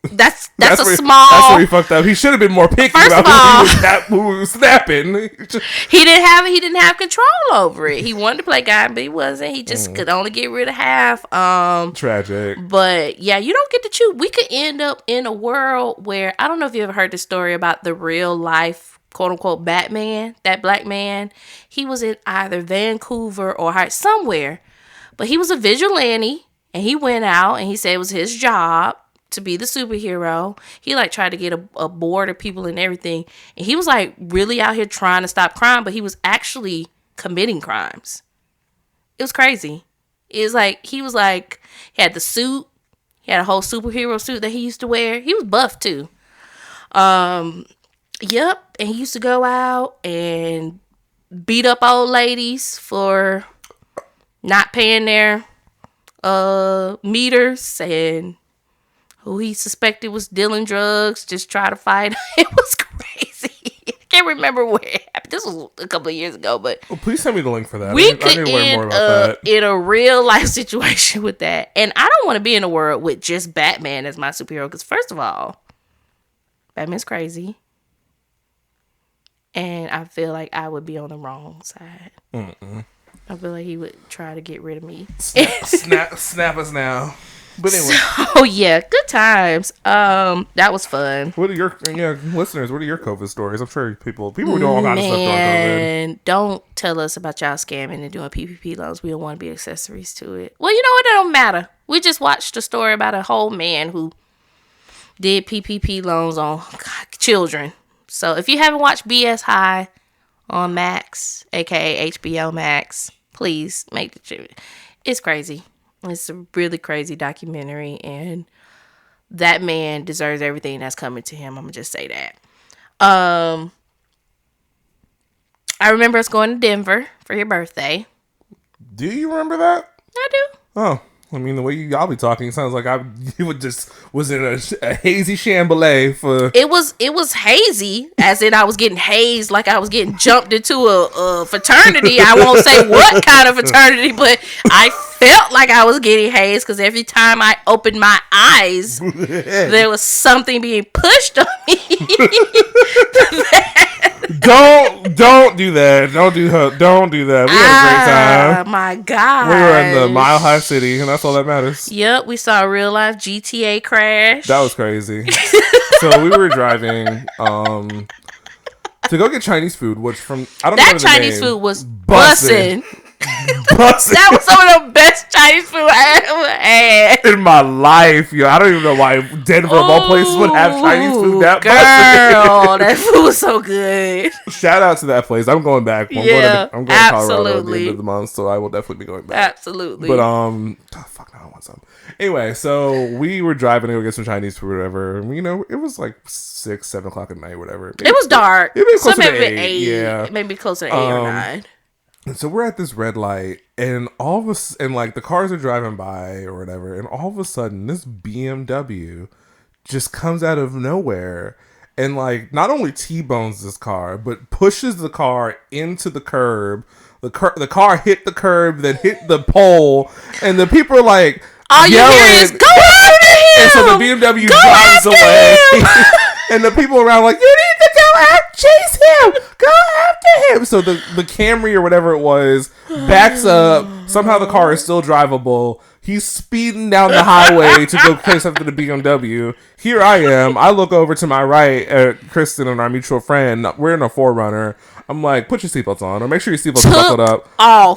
That's where, small. That's where he fucked up. He should have been more picky about who was snapping. He didn't have control over it. He wanted to play guy, but he wasn't. He just could only get rid of half. Tragic. But yeah, you don't get to choose. We could end up in a world where I don't know if you ever heard the story about the real life quote unquote Batman, that black man. He was in either Vancouver or somewhere, but he was a vigilante and he went out and he said it was his job to be the superhero. He like tried to get a board of people and everything. And he was like really out here trying to stop crime, but he was actually committing crimes. It was crazy. It was like, he had the suit. He had a whole superhero suit that he used to wear. He was buff too. Yep. And he used to go out and beat up old ladies for not paying their meters, and who he suspected was dealing drugs, just try to fight. It was crazy. I can't remember where it happened. This was a couple of years ago, but please send me the link for that. we I could need to learn more end about up in a real life situation with that. And I don't want to be in a world with just Batman as my superhero, because first of all, Batman's crazy. And I feel like I would be on the wrong side. I feel like he would try to get rid of me. Snap us now. But anyway. Oh yeah, good times. That was fun. What are your listeners? What are your COVID stories? I'm sure people doing all kinds of stuff during COVID. And don't tell us about y'all scamming and doing PPP loans. We don't want to be accessories to it. Well, you know what? It don't matter. We just watched a story about a whole man who did PPP loans on children. So if you haven't watched BS High on Max, aka HBO Max, please make the. It's crazy. It's a really crazy documentary, and that man deserves everything that's coming to him. I'm gonna just say that. I remember us going to Denver for your birthday. Do you remember that? I do. Oh, I mean, the way y'all be talking sounds like you would just was in a hazy Shamboulet for. It was hazy, as in I was getting hazed, like I was getting jumped into a fraternity. I won't say what kind of fraternity, but I felt like I was getting hazed because every time I opened my eyes, there was something being pushed on me. Don't do that. Don't do that. We had a great time. Oh my God. We were in the Mile High City, and that's all that matters. Yep, we saw a real life GTA crash. That was crazy. So we were driving to go get Chinese food, which from I don't know that the Chinese name. food was bussin'. Bussin'. That was some of the best Chinese food I ever had in my life. Yo, I don't even know why Denver of all places would have Chinese food that girl, that food was so good. Shout out to that place. I'm going back. I'm going to Colorado at the end of the month, so I will definitely be going back. Absolutely. But fuck, now I want some. Anyway, so we were driving to go get some Chinese food or whatever. And, you know, it was like 6, 7 o'clock at night, whatever. It was dark. It was close to maybe 8. Yeah, maybe closer to 8 or 9. And so we're at this red light, and like the cars are driving by or whatever, and all of a sudden this BMW just comes out of nowhere and like not only T-bones this car, but pushes the car into the curb. The car hit the curb, then hit the pole, and the people are like all yelling, you hear is, "Go after him!" And so the BMW drives away, and the people around like, "You need to go out, chase him, go after him." So the Camry or whatever it was backs up. Somehow the car is still drivable. He's speeding down the highway to go chase after the BMW. Here I am. I look over to my right at Kristen and our mutual friend. We're in a 4Runner. I'm like, put your seatbelts on, or make sure your seatbelts are buckled up.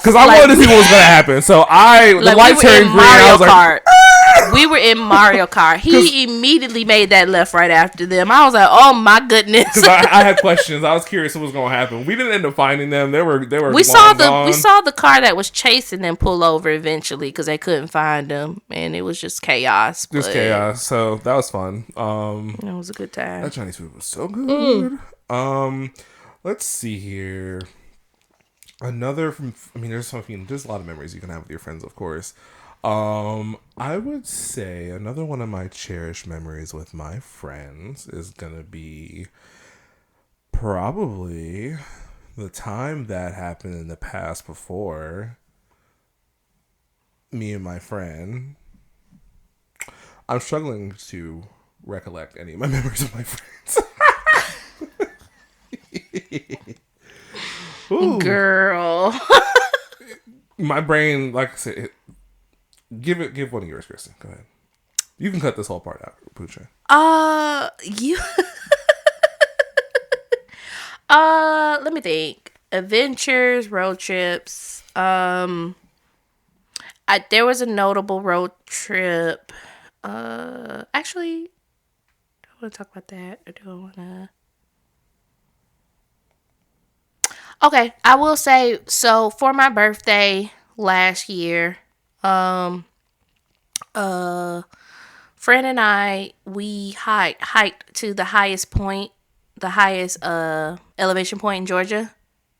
Because I wanted to see what was going to happen. So the lights turned green. I was like, we were in Mario Kart. He immediately made that left right after them. I was like, oh my goodness. Because I had questions. I was curious what was going to happen. We didn't end up finding them. They were. We saw the car that was chasing them pull over eventually because they couldn't find them, and it was just chaos. Just chaos. So that was fun. It was a good time. That Chinese food was so good. Let's see here. There's a lot of memories you can have with your friends, of course. I would say another one of my cherished memories with my friends is gonna be probably the time that happened in the past before me and my friend. I'm struggling to recollect any of my memories of my friends. Ooh. Girl. My brain, like I said, give one of yours, Kristen. Go ahead. You can cut this whole part out, Poocha. You. Let me think. Adventures, road trips. There was a notable road trip. Actually, do I want to talk about that, or do I want to? Okay, I will say, so for my birthday last year, friend and I, we hiked to the highest elevation point in Georgia,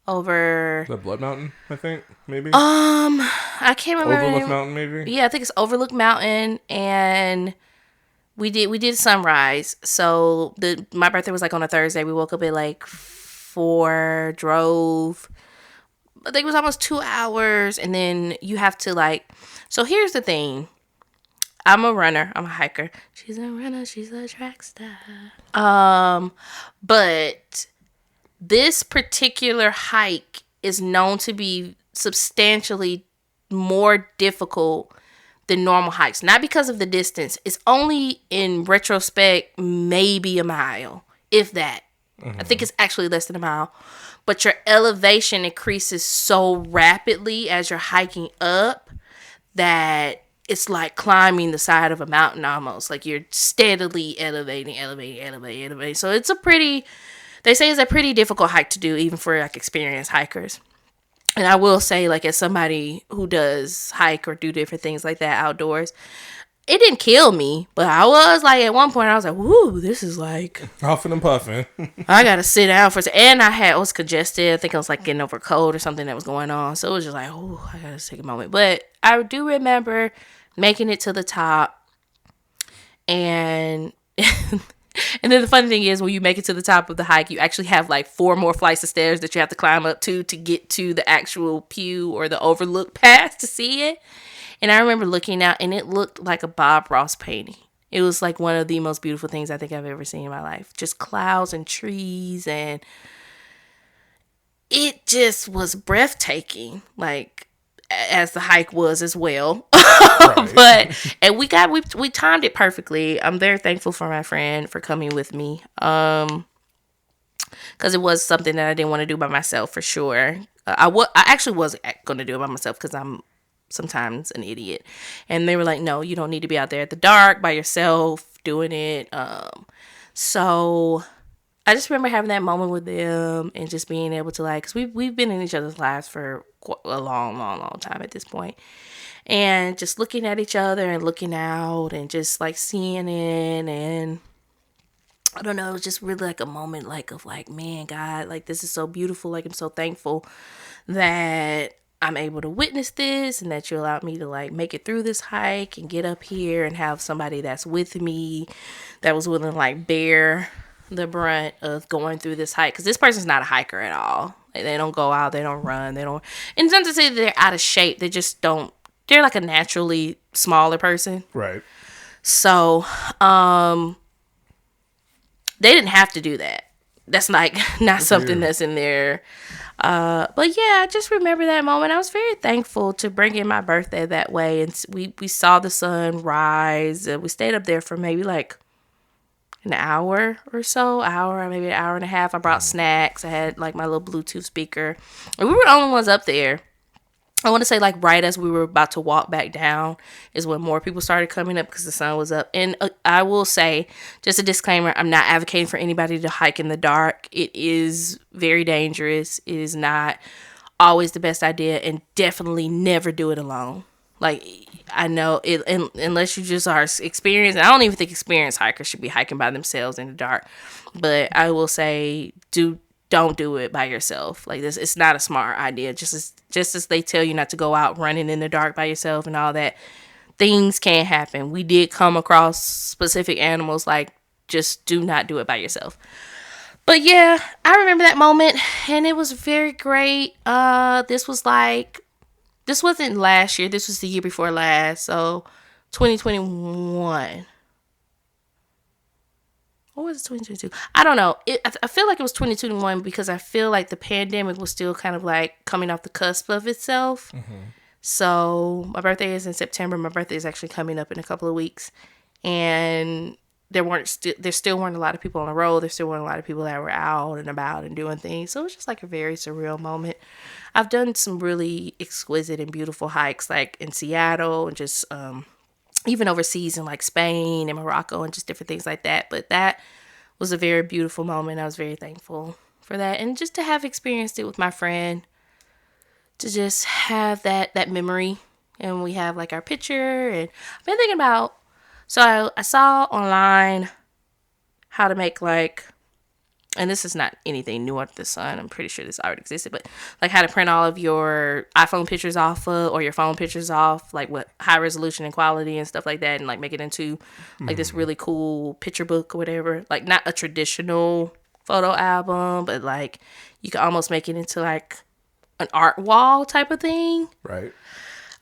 over. The Blood Mountain, I think, maybe. I can't remember the Overlook name. Mountain, maybe. Yeah, I think it's Overlook Mountain, and we did sunrise. So my birthday was like on a Thursday. We woke up at like 4, drove. I think it was almost 2 hours, and then you have to like. So here's the thing. I'm a runner. I'm a hiker. She's a runner. She's a track star. But this particular hike is known to be substantially more difficult than normal hikes. Not because of the distance. It's only in retrospect maybe a mile, if that. I think it's actually less than a mile. But your elevation increases so rapidly as you're hiking up that it's like climbing the side of a mountain almost. Like you're steadily elevating. So they say it's a pretty difficult hike to do even for like experienced hikers. And I will say, like, as somebody who does hike or do different things like that outdoors, it didn't kill me, but I was like, at one point I was like, woo, this is like Huffing and puffing. I gotta sit down for a second. And I was congested. I think I was like getting over a cold or something that was going on. So it was just like, oh, I gotta take a moment. But I do remember making it to the top. And and then the funny thing is, when you make it to the top of the hike, you actually have like 4 more flights of stairs that you have to climb up to get to the actual pew or the overlook path to see it. And I remember looking out, and it looked like a Bob Ross painting. It was like one of the most beautiful things I think I've ever seen in my life. Just clouds and trees, and it just was breathtaking, like as the hike was as well. Right. And we timed it perfectly. I'm very thankful for my friend for coming with me. Because it was something that I didn't want to do by myself for sure. I actually wasn't going to do it by myself because I'm sometimes an idiot. And they were like, no, you don't need to be out there at the dark by yourself doing it. So I just remember having that moment with them and just being able to like, because we've been in each other's lives for a long time at this point. And just looking at each other and looking out and just like seeing it, and I don't know, it was just really like a moment like of like, man, God, like this is so beautiful. Like I'm so thankful that I'm able to witness this and that you allowed me to like make it through this hike and get up here and have somebody that's with me that was willing to like bear the brunt of going through this hike. Because this person's not a hiker at all. Like, they don't go out, they don't run, they don't. And it's not to say that they're out of shape. They just don't. They're like a naturally smaller person. Right. So, they didn't have to do that. That's like not something that's in there. But yeah, I just remember that moment. I was very thankful to bring in my birthday that way, and we saw the sun rise. We stayed up there for maybe like an hour or so, maybe an hour and a half. I brought snacks. I had like my little Bluetooth speaker, and we were the only ones up there. I want to say like right as we were about to walk back down is when more people started coming up because the sun was up. And I will say, just a disclaimer, I'm not advocating for anybody to hike in the dark. It is very dangerous. It is not always the best idea, and definitely never do it alone. Like, I know it, unless you just are experienced. I don't even think experienced hikers should be hiking by themselves in the dark. But I will say, don't do it by yourself. Like this, it's not a smart idea. Just as they tell you not to go out running in the dark by yourself and all that, things can happen. We did come across specific animals. Like, just do not do it by yourself. But yeah, I remember that moment, and it was very great. This wasn't last year. This was the year before last. So 2021. Or was it 2022? I don't know. I feel like it was 2021 because I feel like the pandemic was still kind of like coming off the cusp of itself. Mm-hmm. So my birthday is in September. My birthday is actually coming up in a couple of weeks. And there still weren't a lot of people on the road. There still weren't a lot of people that were out and about and doing things. So it was just like a very surreal moment. I've done some really exquisite and beautiful hikes like in Seattle and just even overseas in like Spain and Morocco and just different things like that. But that was a very beautiful moment. I was very thankful for that. And just to have experienced it with my friend, to just have that memory. And we have like our picture. And I've been thinking about, so I saw online how to make like and this is not anything new under the sun. I'm pretty sure this already existed, but like how to print all of your iPhone pictures off or your phone pictures off, like with high resolution and quality and stuff like that, and like make it into like this really cool picture book or whatever. Like not a traditional photo album, but like you can almost make it into like an art wall type of thing. Right.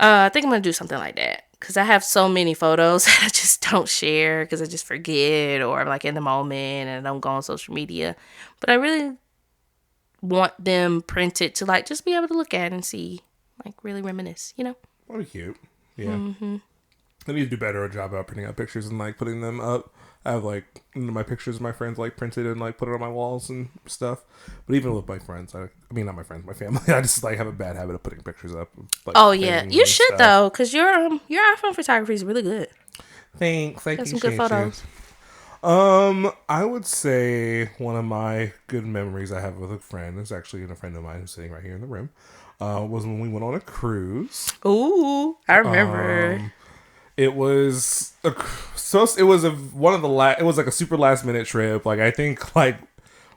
I think I'm gonna do something like that. Because I have so many photos that I just don't share because I just forget or I'm like in the moment and I don't go on social media. But I really want them printed to like just be able to look at and see, like really reminisce, you know? That'd be cute. Yeah. Mm-hmm. I need to do better a job about printing out pictures and like putting them up. I have like my pictures of my friends like printed and like put it on my walls and stuff. But even with my friends, I mean not my friends, my family, I just like have a bad habit of putting pictures up. Like, oh yeah, you should stuff. Though, because your iPhone photography is really good. Thanks, thank you. Some good photos. I would say one of my good memories I have with a friend is actually a friend of mine who's sitting right here in the room. Was when we went on a cruise. Ooh, I remember. It was it was like a super last minute trip. Like I think like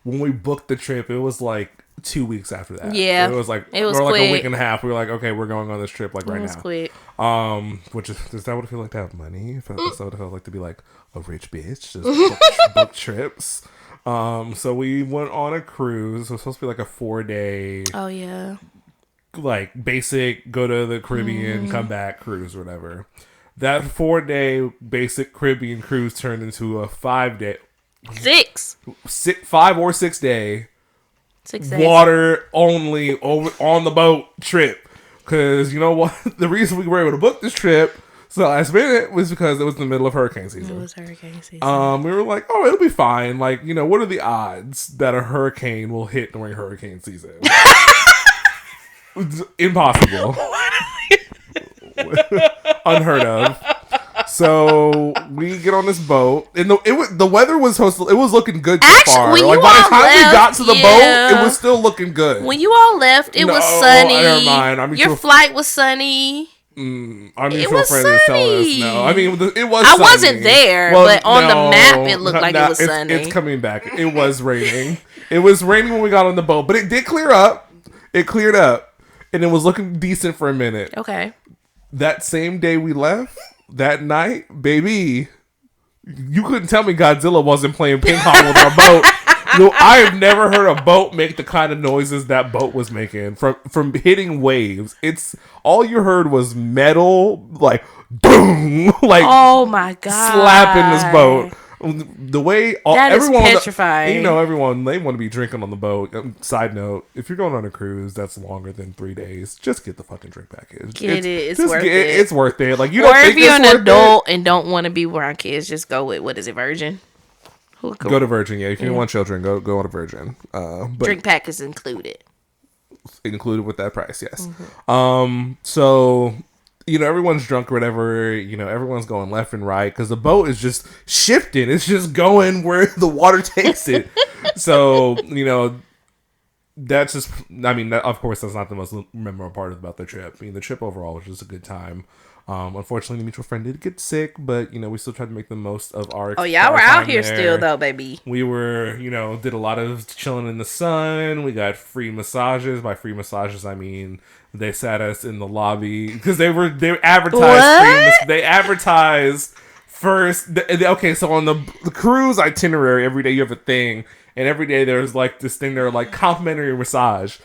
when we booked the trip, it was like 2 weeks after that. Yeah, it was like quick. A week and a half. We were like, okay, we're going on this trip like right now. It was quick. Which is that what it feel like to have money? Is that what it felt like to be like a rich bitch? Just book trips. So we went on a cruise. It was supposed to be like a 4-day. Oh yeah. Like basic, go to the Caribbean, come back cruise or whatever. That 4-day basic Caribbean cruise turned into a 5-day, 5 or 6 day, 6 days. Water only over on the boat trip. Because you know what? The reason we were able to book this trip so last minute was because it was in the middle of hurricane season. It was hurricane season. We were like, oh, it'll be fine. Like, you know, what are the odds that a hurricane will hit during hurricane season? It's impossible. Unheard of. So we get on this boat, and the weather was it was looking good so far. Like by the time we got to the boat, it was still looking good. When you all left, it was sunny. Never mind. Your flight was sunny. Our mutual friend is telling us no. I mean, it was. I wasn't there, but on the map, it looked like it was sunny. It's coming back. It was raining. It was raining when we got on the boat, but it did clear up. It cleared up, and it was looking decent for a minute. Okay. That same day we left, that night, baby, you couldn't tell me Godzilla wasn't playing ping pong with our boat. No, I have never heard a boat make the kind of noises that boat was making from hitting waves. It's all you heard was metal, like boom, like oh my god, slapping this boat. The way everyone is petrifying. You know, everyone they want to be drinking on the boat. Side note: if you're going on a cruise that's longer than 3 days, just get the fucking drink package. It's worth it. It's worth it. Like you or don't think if you're an adult and don't want to be around kids, just go with what is it, Virgin? Go to Virgin. Yeah, if you want children, go on a Virgin. But drink pack is included with that price. Yes. Mm-hmm. So. You know, everyone's drunk or whatever. You know, everyone's going left and right because the boat is just shifting. It's just going where the water takes it. So, you know, that's just, I mean, of course, that's not the most memorable part about the trip. I mean, the trip overall was just a good time. Unfortunately, the mutual friend did get sick, but, you know, we still tried to make the most of our y'all were out here still, though, baby. We were, you know, did a lot of chilling in the sun. We got free massages. By free massages, I mean... They sat us in the lobby because they advertised. They advertised first. Okay, so on the cruise itinerary, every day you have a thing, and every day there's like this thing there, like complimentary massage.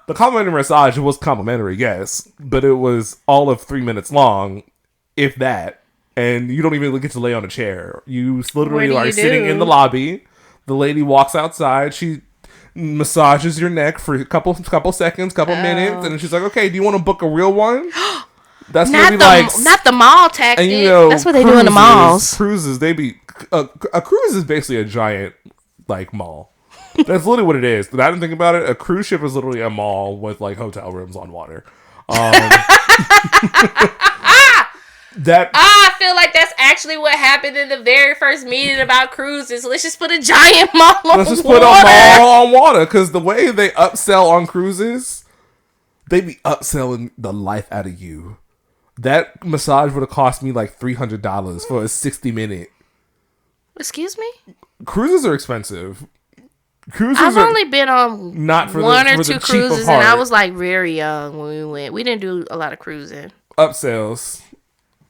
The complimentary massage was complimentary, yes, but it was all of 3 minutes long, if that. And you don't even get to lay on a chair. You literally are sitting in the lobby. The lady walks outside. She massages your neck for a couple seconds, minutes, and then she's like, "Okay, do you want to book a real one?" That's not not the mall tactic. And you know, that's what they do in the malls. Cruises, they be a cruise is basically a giant like mall. That's literally what it is. But I didn't think about it. A cruise ship is literally a mall with like hotel rooms on water. I feel like that's actually what happened in the very first meeting about cruises. Let's just put a giant mall on water. Let's just put a mall on water, because the way they upsell on cruises, they be upselling the life out of you. That massage would have cost me like $300 for a 60-minute. Excuse me? Cruises are expensive. Cruises I've are only been on not for one the, or for two the cheap of cruises, and I heart. was like very young when we went. We didn't do a lot of cruising. Upsells.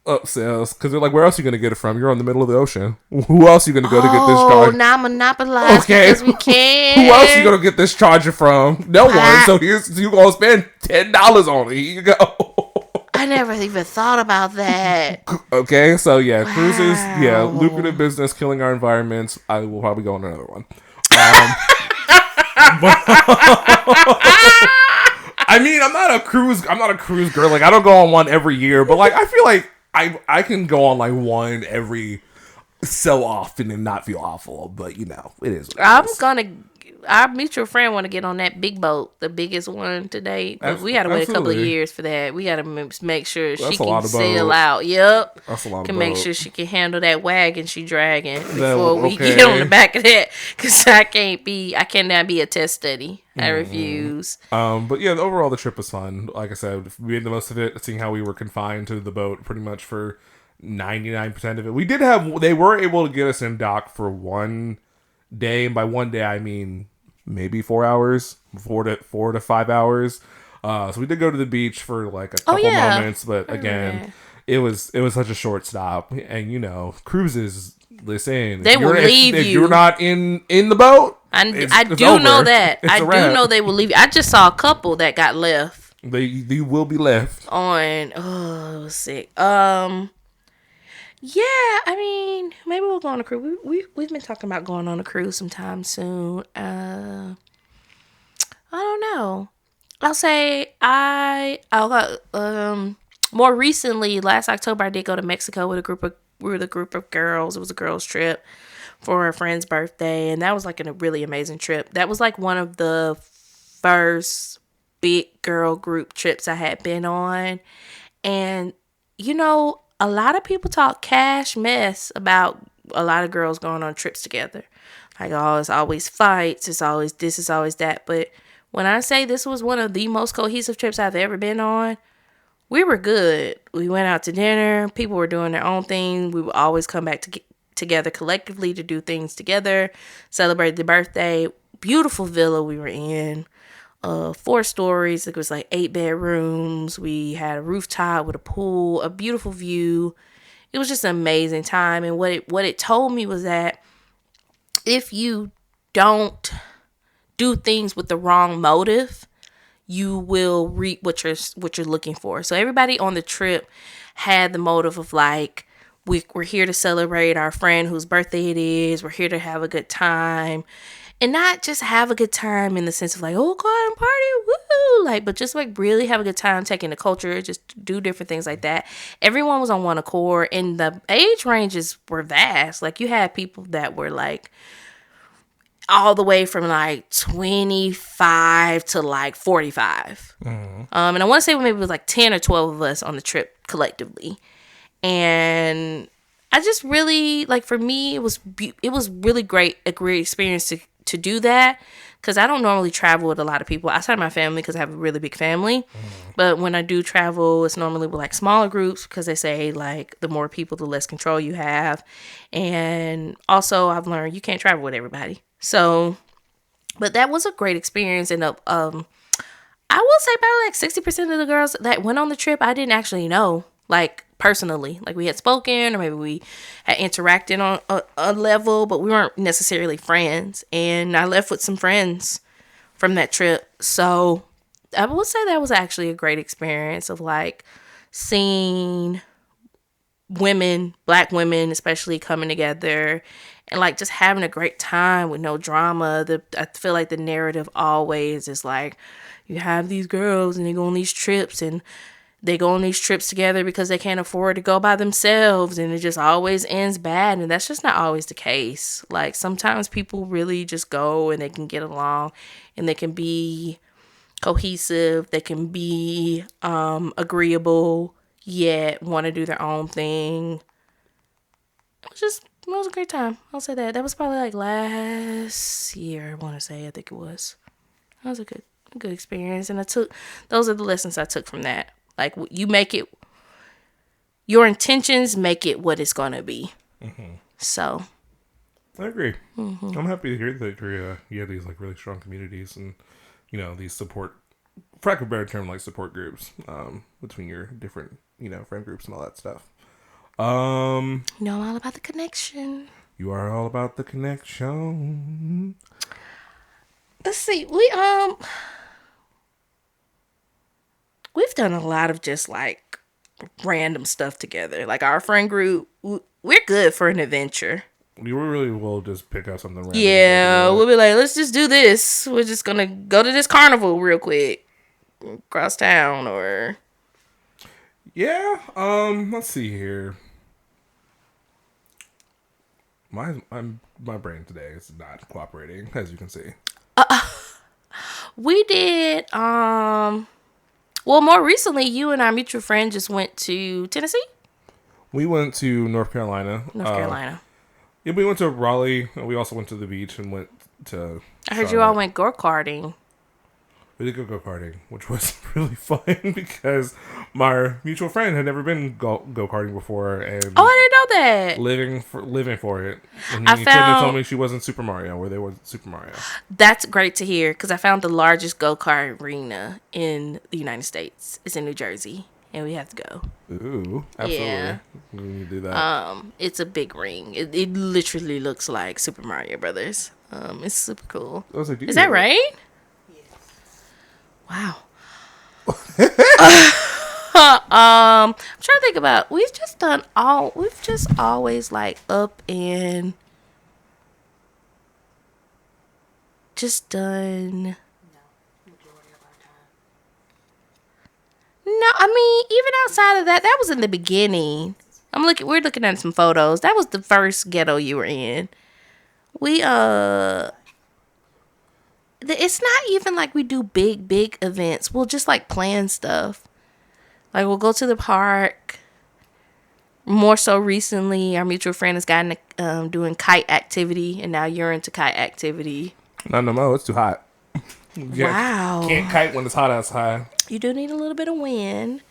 Upsells. Because they're like, where else are you going to get it from? You're on the middle of the ocean. Who else are you going to go to get this Oh, charge? now monopolized Okay. because we can. Who else are you going to get this charger from? No one. So you going to spend $10 on it. Here you go. I never even thought about that. Okay, so yeah, cruises, yeah, Wow. lucrative business, killing our environments. I will probably go on another one. I mean, I'm not a cruise girl. Like, I don't go on one every year, but like, I feel like I can go on like one every so often and not feel awful. But you know, it is what it is. Our mutual friend want to get on that big boat, the biggest one today, but we gotta wait a couple of Absolutely. years for that. We gotta make sure she That's a can lot of sail boat. out. Yep, That's a lot of can make sure boat. she can handle that wagon she dragging That before we okay. get on the back of that. Cause I cannot be a test study. I refuse. But yeah, overall the trip was fun. Like I said, we made the most of it. Seeing how we were confined to the boat pretty much for 99% of it. They were able to get us in dock for one day, and by one day I mean maybe 4 hours, 4 to 5 hours. So we did go to the beach for like a couple moments, but again, it was such a short stop. And you know, cruises. Listen, They will leave if you. you're not in the boat. I It's do over. know that. It's I a do wrap. know they will leave you. I just saw a couple that got left They will be left. on. Oh, it was sick. Yeah, I mean, maybe we'll go on a cruise. We've been talking about going on a cruise sometime soon. I don't know. I'll say more recently, last October I did go to Mexico with a group of girls. It was a girls trip for a friend's birthday, and that was like a really amazing trip. That was like one of the first big girl group trips I had been on. And you know, a lot of people talk cash mess about a lot of girls going on trips together. Like, oh, it's always fights, it's always this, it's always that. But when I say this was one of the most cohesive trips I've ever been on, we were good. We went out to dinner. People were doing their own thing. We would always come back together collectively to do things together. Celebrate the birthday. Beautiful villa we were in. 4 stories. It was like 8 bedrooms. We had a rooftop with a pool, a beautiful view. It was just an amazing time. And what it told me was that if you don't do things with the wrong motive, you will reap what you're looking for. So everybody on the trip had the motive of like, we're here to celebrate our friend whose birthday it is. We're here to have a good time. And not just have a good time in the sense of like, oh, go out and party, woo! Like, but just like really have a good time, taking the culture, just do different things like that. Everyone was on one accord, and the age ranges were vast. Like, you had people that were like all the way from like 25 to like 45. And I want to say maybe it was like 10 or 12 of us on the trip collectively. And I just really, like, for me, it was really a great experience to do that, because I don't normally travel with a lot of people outside my family because I have a really big family. But when I do travel, it's normally with like smaller groups, because they say like the more people, the less control you have. And also I've learned you can't travel with everybody. So, but that was a great experience. And I will say probably like 60% of the girls that went on the trip, I didn't actually know, like, personally. Like, we had spoken, or maybe we had interacted on a level, but we weren't necessarily friends. And I left with some friends from that trip. So I would say that was actually a great experience of like seeing women, black women especially, coming together and like just having a great time with no drama. I feel like the narrative always is like, you have these girls and they go on these trips, and they go on these trips together because they can't afford to go by themselves, and it just always ends bad. And that's just not always the case. Like, sometimes people really just go and they can get along, and they can be cohesive, they can be agreeable, yet want to do their own thing. It was a great time. I'll say that. That was probably like last year, I want to say. I think it was. That was a good experience. And those are the lessons I took from that. Like, you make it, your intentions make it what it's going to be. So. I agree. I'm happy to hear that you have these like really strong communities and these support, for lack of a better term, like support groups between your different friend groups and all that stuff. You know, I'm all about the connection. You are all about the connection. Let's see. We've done a lot of just like random stuff together. Like our friend group, we're good for an adventure. We really will just pick up something random. Yeah, we'll be like, let's just do this. We're just gonna go to this carnival real quick, across town, or yeah. Let's see here. My brain today is not cooperating, as you can see. we did. Well, more recently, you and our mutual friend just went to Tennessee. We went to North Carolina. Yeah, we went to Raleigh. We also went to the beach and went to. I heard you all went go-karting. We did go karting, which was really fun because my mutual friend had never been go karting before, and I didn't know that. living for it. And I couldn't have found told me she wasn't Super Mario, where they were Super Mario. That's great to hear because I found the largest go-kart arena in the United States. It's in New Jersey, and we have to go. Ooh, absolutely. Yeah. We need to do that. It's a big ring. It literally looks like Super Mario Brothers. It's super cool. Is that right? Wow. I'm trying to think about. We've just always like up and just done. No, I mean even outside of that, that was in the beginning. We're looking at some photos. That was the first ghetto you were in. It's not even like we do big events. We'll just like plan stuff. Like we'll go to the park. More so recently, our mutual friend has gotten doing kite activity, and now you're into kite activity. Not no more. It's too hot. Wow. Can't kite when it's hot outside. You do need a little bit of wind.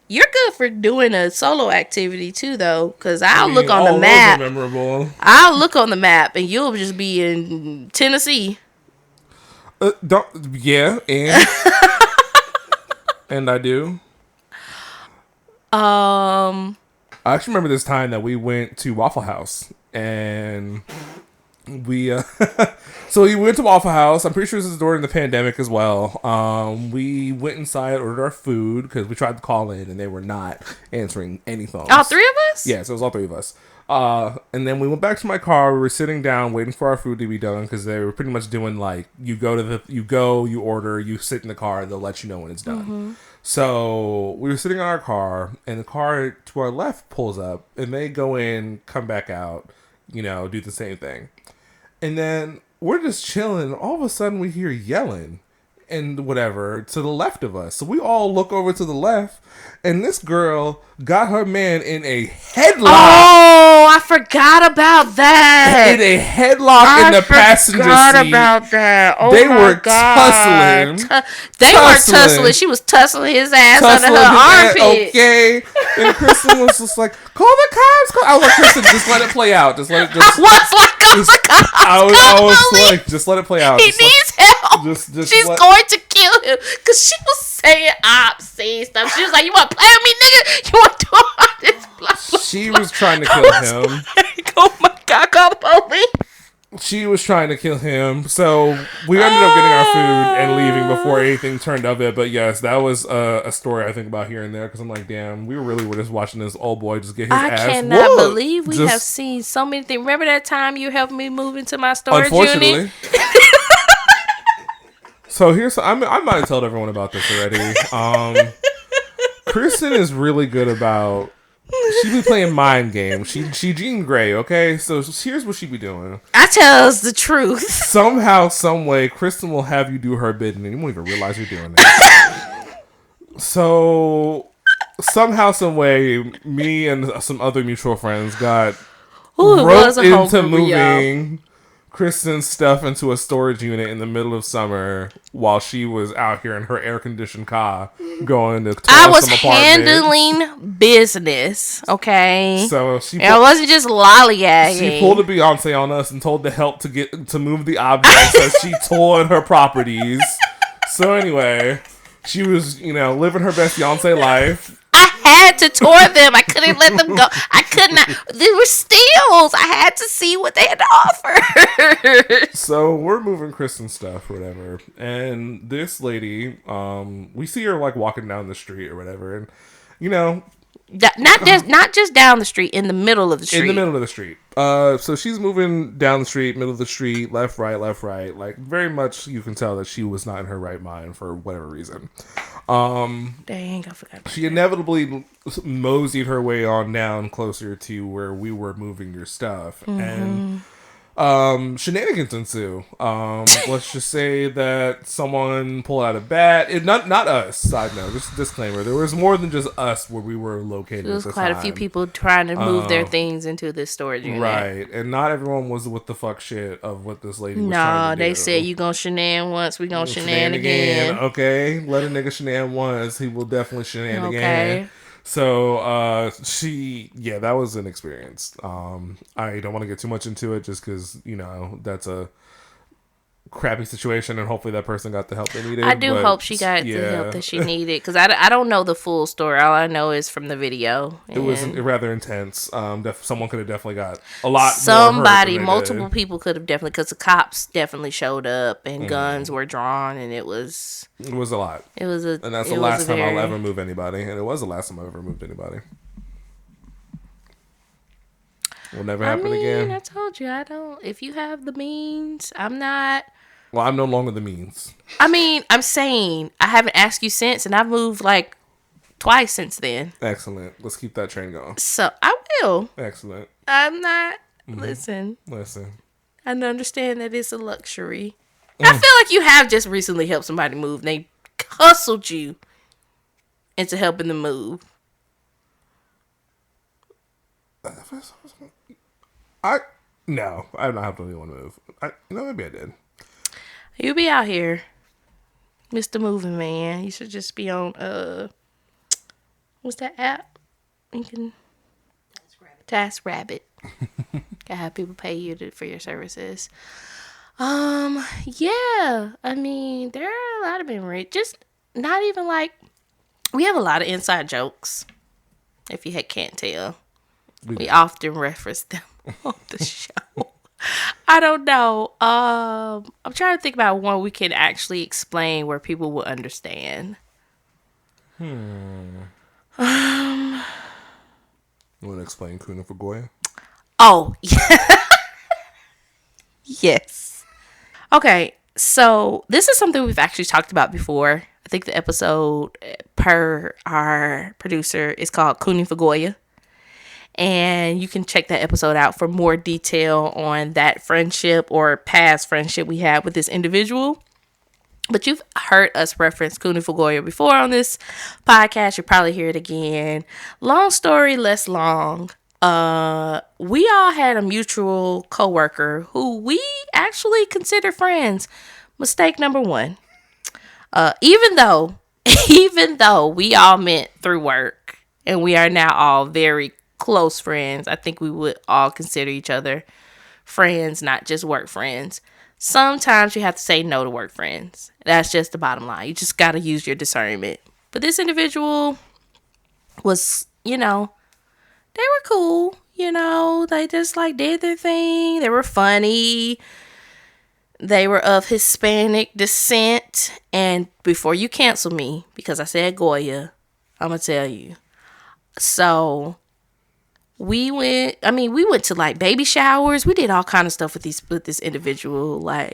You're good for doing a solo activity too, though, because I'll look on the map. Memorable. I'll look on the map, and you'll just be in Tennessee. And and I do. I actually remember this time that we went to Waffle House, and we so we went to Waffle House. I'm pretty sure this is during the pandemic as well. We went inside, ordered our food because we tried to call in and they were not answering any phones. All three of us? Yes, it was all three of us. And then we went back to my car. We were sitting down waiting for our food to be done because they were pretty much doing like you order, you sit in the car, and they'll let you know when it's done. Mm-hmm. So we were sitting in our car, and the car to our left pulls up, and they go in, come back out, do the same thing. And then we're just chilling. All of a sudden, we hear yelling and whatever to the left of us. So we all look over to the left, and this girl got her man in a headlock. Oh, I forgot about that. In a headlock in the passenger seat. I forgot about that. Oh, they were tussling. They weren't tussling. She was tussling his ass under her armpit. Okay. And Kristen was just like, call the cops. I was like, Kristen, just let it play out. Just let it. I was like, just let it play out. He needs help. She's going to kill him because she was saying obscene stuff. She was like, "You want to play with me, nigga? You want to do all this?" Blah, blah, she was trying to kill him. Like, oh my God, call the police. She was trying to kill him. So we ended up getting our food and leaving before anything turned of it. But yes, that was a story I think about here and there because I'm like, damn, we were just watching this old boy just get his ass whooped. I cannot believe we have seen so many things. Remember that time you helped me move into my storage unit? So I might have told everyone about this already. Kristen is really good about. She be playing mind games. She Jean Grey, okay? So here's what she be doing. I tell us the truth. Somehow, some way, Kristen will have you do her bidding, and you won't even realize you're doing that. So somehow, some way, me and some other mutual friends got roped into moving Kristen's stuff into a storage unit in the middle of summer while she was out here in her air conditioned car going to tour I was some apartments. handling business, okay? So I wasn't just lollygagging. She pulled a Beyonce on us and told the help to move the objects as she toured her properties. So anyway, she was, living her best Beyonce life. I had to tour them. I couldn't let them go. I could not. They were steals. I had to see what they had to offer. So we're moving Kristen's stuff, or whatever. And this lady, we see her like walking down the street or whatever. And, not just down the street, in the middle of the street. In the middle of the street. So she's moving down the street, middle of the street, left, right. Like, very much you can tell that she was not in her right mind for whatever reason. Dang, I forgot. She inevitably moseyed her way on down closer to where we were moving your stuff. And shenanigans ensue. Let's just say that someone pulled out a bat. Not us. Side note, just disclaimer. There was more than just us where we were located. There was quite a few people trying to move their things into this storage unit. Right, and not everyone was with the fuck shit of what this lady was trying to do. They said you gonna shenan once, we gonna shenan again. Okay, let a nigga shenan once, he will definitely shenan again. So, that was an experience. I don't want to get too much into it just because, that's a crappy situation and hopefully that person got the help they needed. I do hope she got the help that she needed because I don't know the full story. All I know is from the video. It was rather intense. Someone could have definitely got a lot multiple people could have definitely, because the cops definitely showed up and guns were drawn and it was a lot. And that's the last time I'll ever move anybody. And it was the last time I ever moved anybody. Will never happen again. I told you, I don't. If you have the means, I'm not. Well, I'm no longer the means. I'm saying I haven't asked you since, and I've moved like twice since then. Excellent. Let's keep that train going. So I will. Excellent. I'm not. Listen. I understand that it's a luxury. I feel like you have just recently helped somebody move. And they hustled you into helping them move. No, I've not helped anyone move. Maybe I did. You be out here, Mr. Moving Man. You should just be on what's that app? You can TaskRabbit. Gotta have people pay you for your services. Yeah. There are a lot of memories. Just not even like we have a lot of inside jokes. If you can't tell, we often reference them on the show. I don't know. I'm trying to think about one we can actually explain where people will understand. You want to explain Kuna for Goya? Oh, yeah. Yes. Okay, so this is something we've actually talked about before. I think the episode per our producer is called Cooning for Goya. And you can check that episode out for more detail on that friendship or past friendship we had with this individual. But you've heard us reference Cooning for Goya before on this podcast. You'll probably hear it again. Long story, less long. We all had a mutual coworker who we actually consider friends. Mistake number one. Even though we all met through work and we are now all very close friends, I think we would all consider each other friends, not just work friends. Sometimes you have to say no to work friends. That's just the bottom line. You just got to use your discernment. But this individual was, they were cool. They just did their thing. They were funny. They were of Hispanic descent. And before you cancel me, because I said Goya, I'm going to tell you. So we went to baby showers. We did all kind of stuff with this individual. I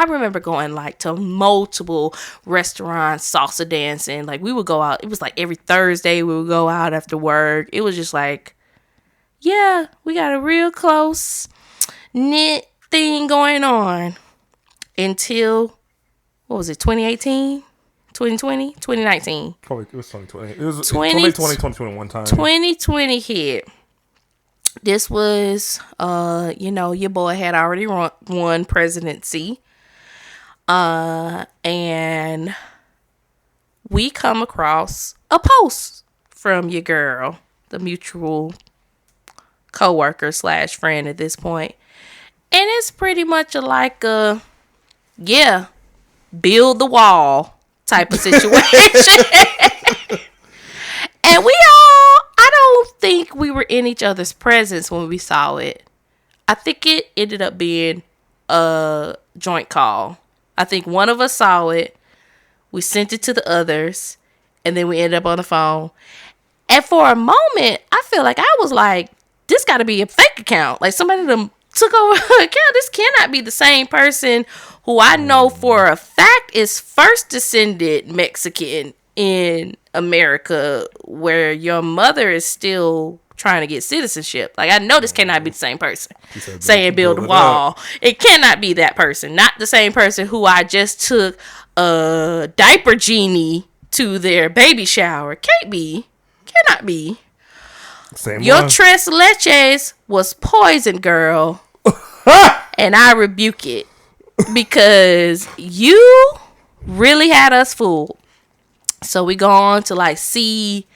remember going to multiple restaurants, salsa dancing. We would go out. It was every Thursday we would go out after work. It was just yeah, we got a real close knit thing going on until, what was it, 2018? 2020? 2019? Probably, it was 2020. It was 2020, 2021 time. 2020 hit. This was, your boy had already won presidency. And we come across a post from your girl, the mutual coworker / friend at this point. And it's pretty much like build the wall type of situation. And I don't think we were in each other's presence when we saw it. I think it ended up being a joint call. I think one of us saw it. We sent it to the others. And then we ended up on the phone. And for a moment, I feel like I was like, this got to be a fake account. Like somebody took over her account. This cannot be the same person who I know for a fact is first descended Mexican in America, where your mother is still trying to get citizenship. Like, I know this cannot be the same person saying build a wall. It cannot be that person. Not the same person who I just took a diaper genie to their baby shower. Can't be. Cannot be. Same Your one. tres leches was poison, girl. And I rebuke it. Because you really had us fooled. So we go on to like see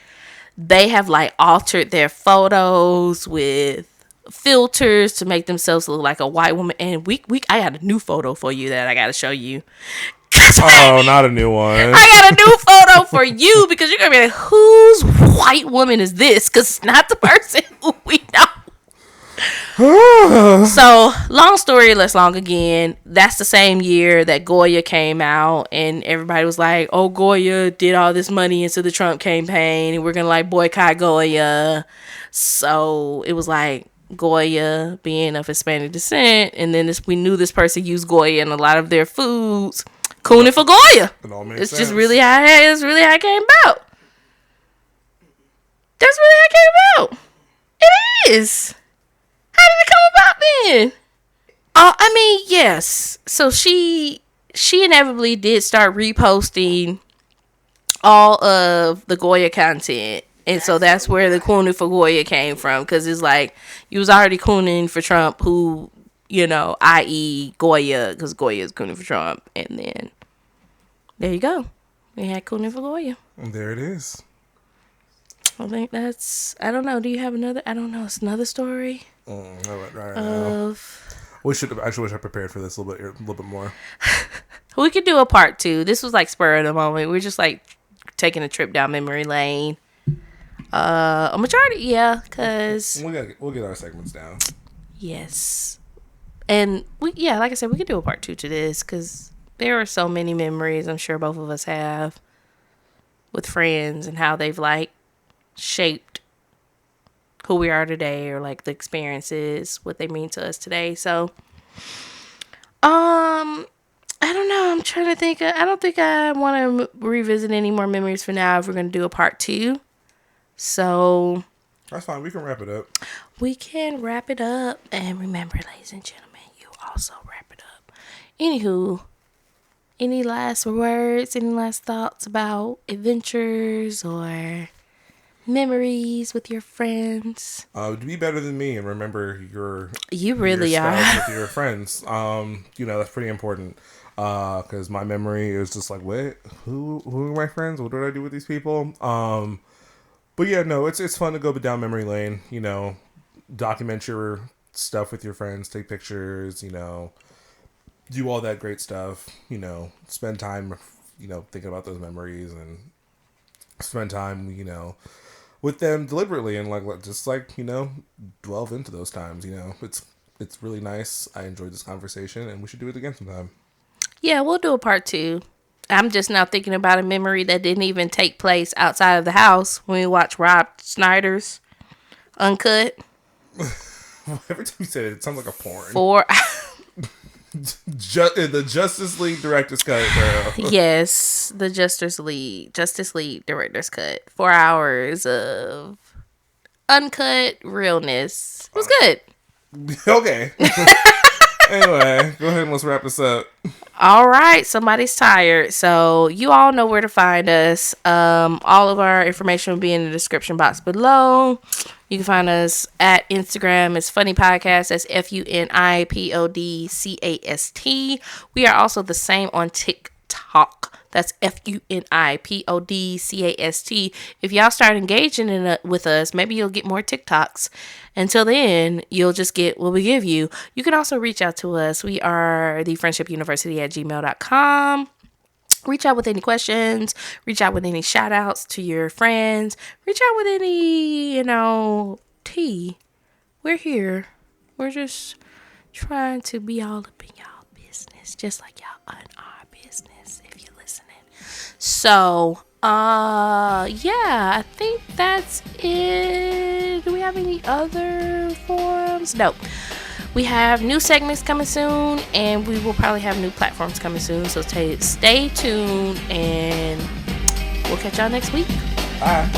they have like altered their photos with filters to make themselves look like a white woman. And I got a new photo for you that I got to show you. Oh, not a new one. I got a new photo for you because you're going to be like, whose white woman is this? Because it's not the person who we know. So, long story less long again. That's the same year that Goya came out, and everybody was like, "Oh, Goya did all this money into the Trump campaign, and we're gonna like boycott Goya." So it was like Goya being of Hispanic descent, and then we knew this person used Goya in a lot of their foods. Cooning for Goya. It all makes It's sense. just really how it came about. That's really how it came about. It is. How did it come about then? I mean, yes. So she inevitably did start reposting all of the Goya content. And so that's where the cooning for Goya came from. Because it's like, you was already cooning for Trump, who, i.e. Goya, because Goya is cooning for Trump. And then, there you go. We had cooning for Goya. And there it is. I think I don't know. Do you have another? I don't know. It's another story. Right. We should have actually wish I prepared for this a little bit more. We could do a part 2. This was like spur of the moment. We're just like taking a trip down memory lane. A majority, yeah, because we'll get our segments down. Yes, and like I said, we could do a part 2 to this because there are so many memories I'm sure both of us have with friends and how they've like shaped who we are today, or like the experiences, what they mean to us today. So, I don't know. I'm trying to think. I don't think I want to revisit any more memories for now if we're going to do a part 2. So, that's fine. We can wrap it up. We can wrap it up. And remember, ladies and gentlemen, you also wrap it up. Anywho, any last words, any last thoughts about adventures or memories with your friends? To be better than me and remember you really your are with your friends. That's pretty important. Because my memory is just like, wait, who are my friends? What did I do with these people? But yeah, no, it's fun to go down memory lane. Document your stuff with your friends, take pictures. Do all that great stuff. Spend time. Thinking about those memories and spend time. With them deliberately and delve into those times. It's really nice. I enjoyed this conversation and we should do it again sometime. Yeah, we'll do a part 2. I'm just now thinking about a memory that didn't even take place outside of the house when we watched Rob Schneider's Uncut. Every time you say it sounds like a porn. The Justice League Director's Cut, girl. Yes, the Justice League Director's Cut. 4 hours of uncut realness. It was good. Okay. Anyway, go ahead and let's wrap this up. All right, somebody's tired. So you all know where to find us. All of our information will be in the description box below. You can find us at Instagram. It's Funny Podcast. That's FUNIPODCAST. We are also the same on TikTok. That's FUNIPODCAST. If y'all start engaging with us, maybe you'll get more TikToks. Until then, you'll just get what we give you. You can also reach out to us. We are thefriendshipuniversity@gmail.com. Reach out with any questions. Reach out with any shout outs to your friends. Reach out with any, tea. We're here. We're just trying to be all up in y'all business, just like y'all in our business, if you're listening. So, yeah, I think that's it. Do we have any other forums? No. We have new segments coming soon, and we will probably have new platforms coming soon. So stay tuned, and we'll catch y'all next week. Bye.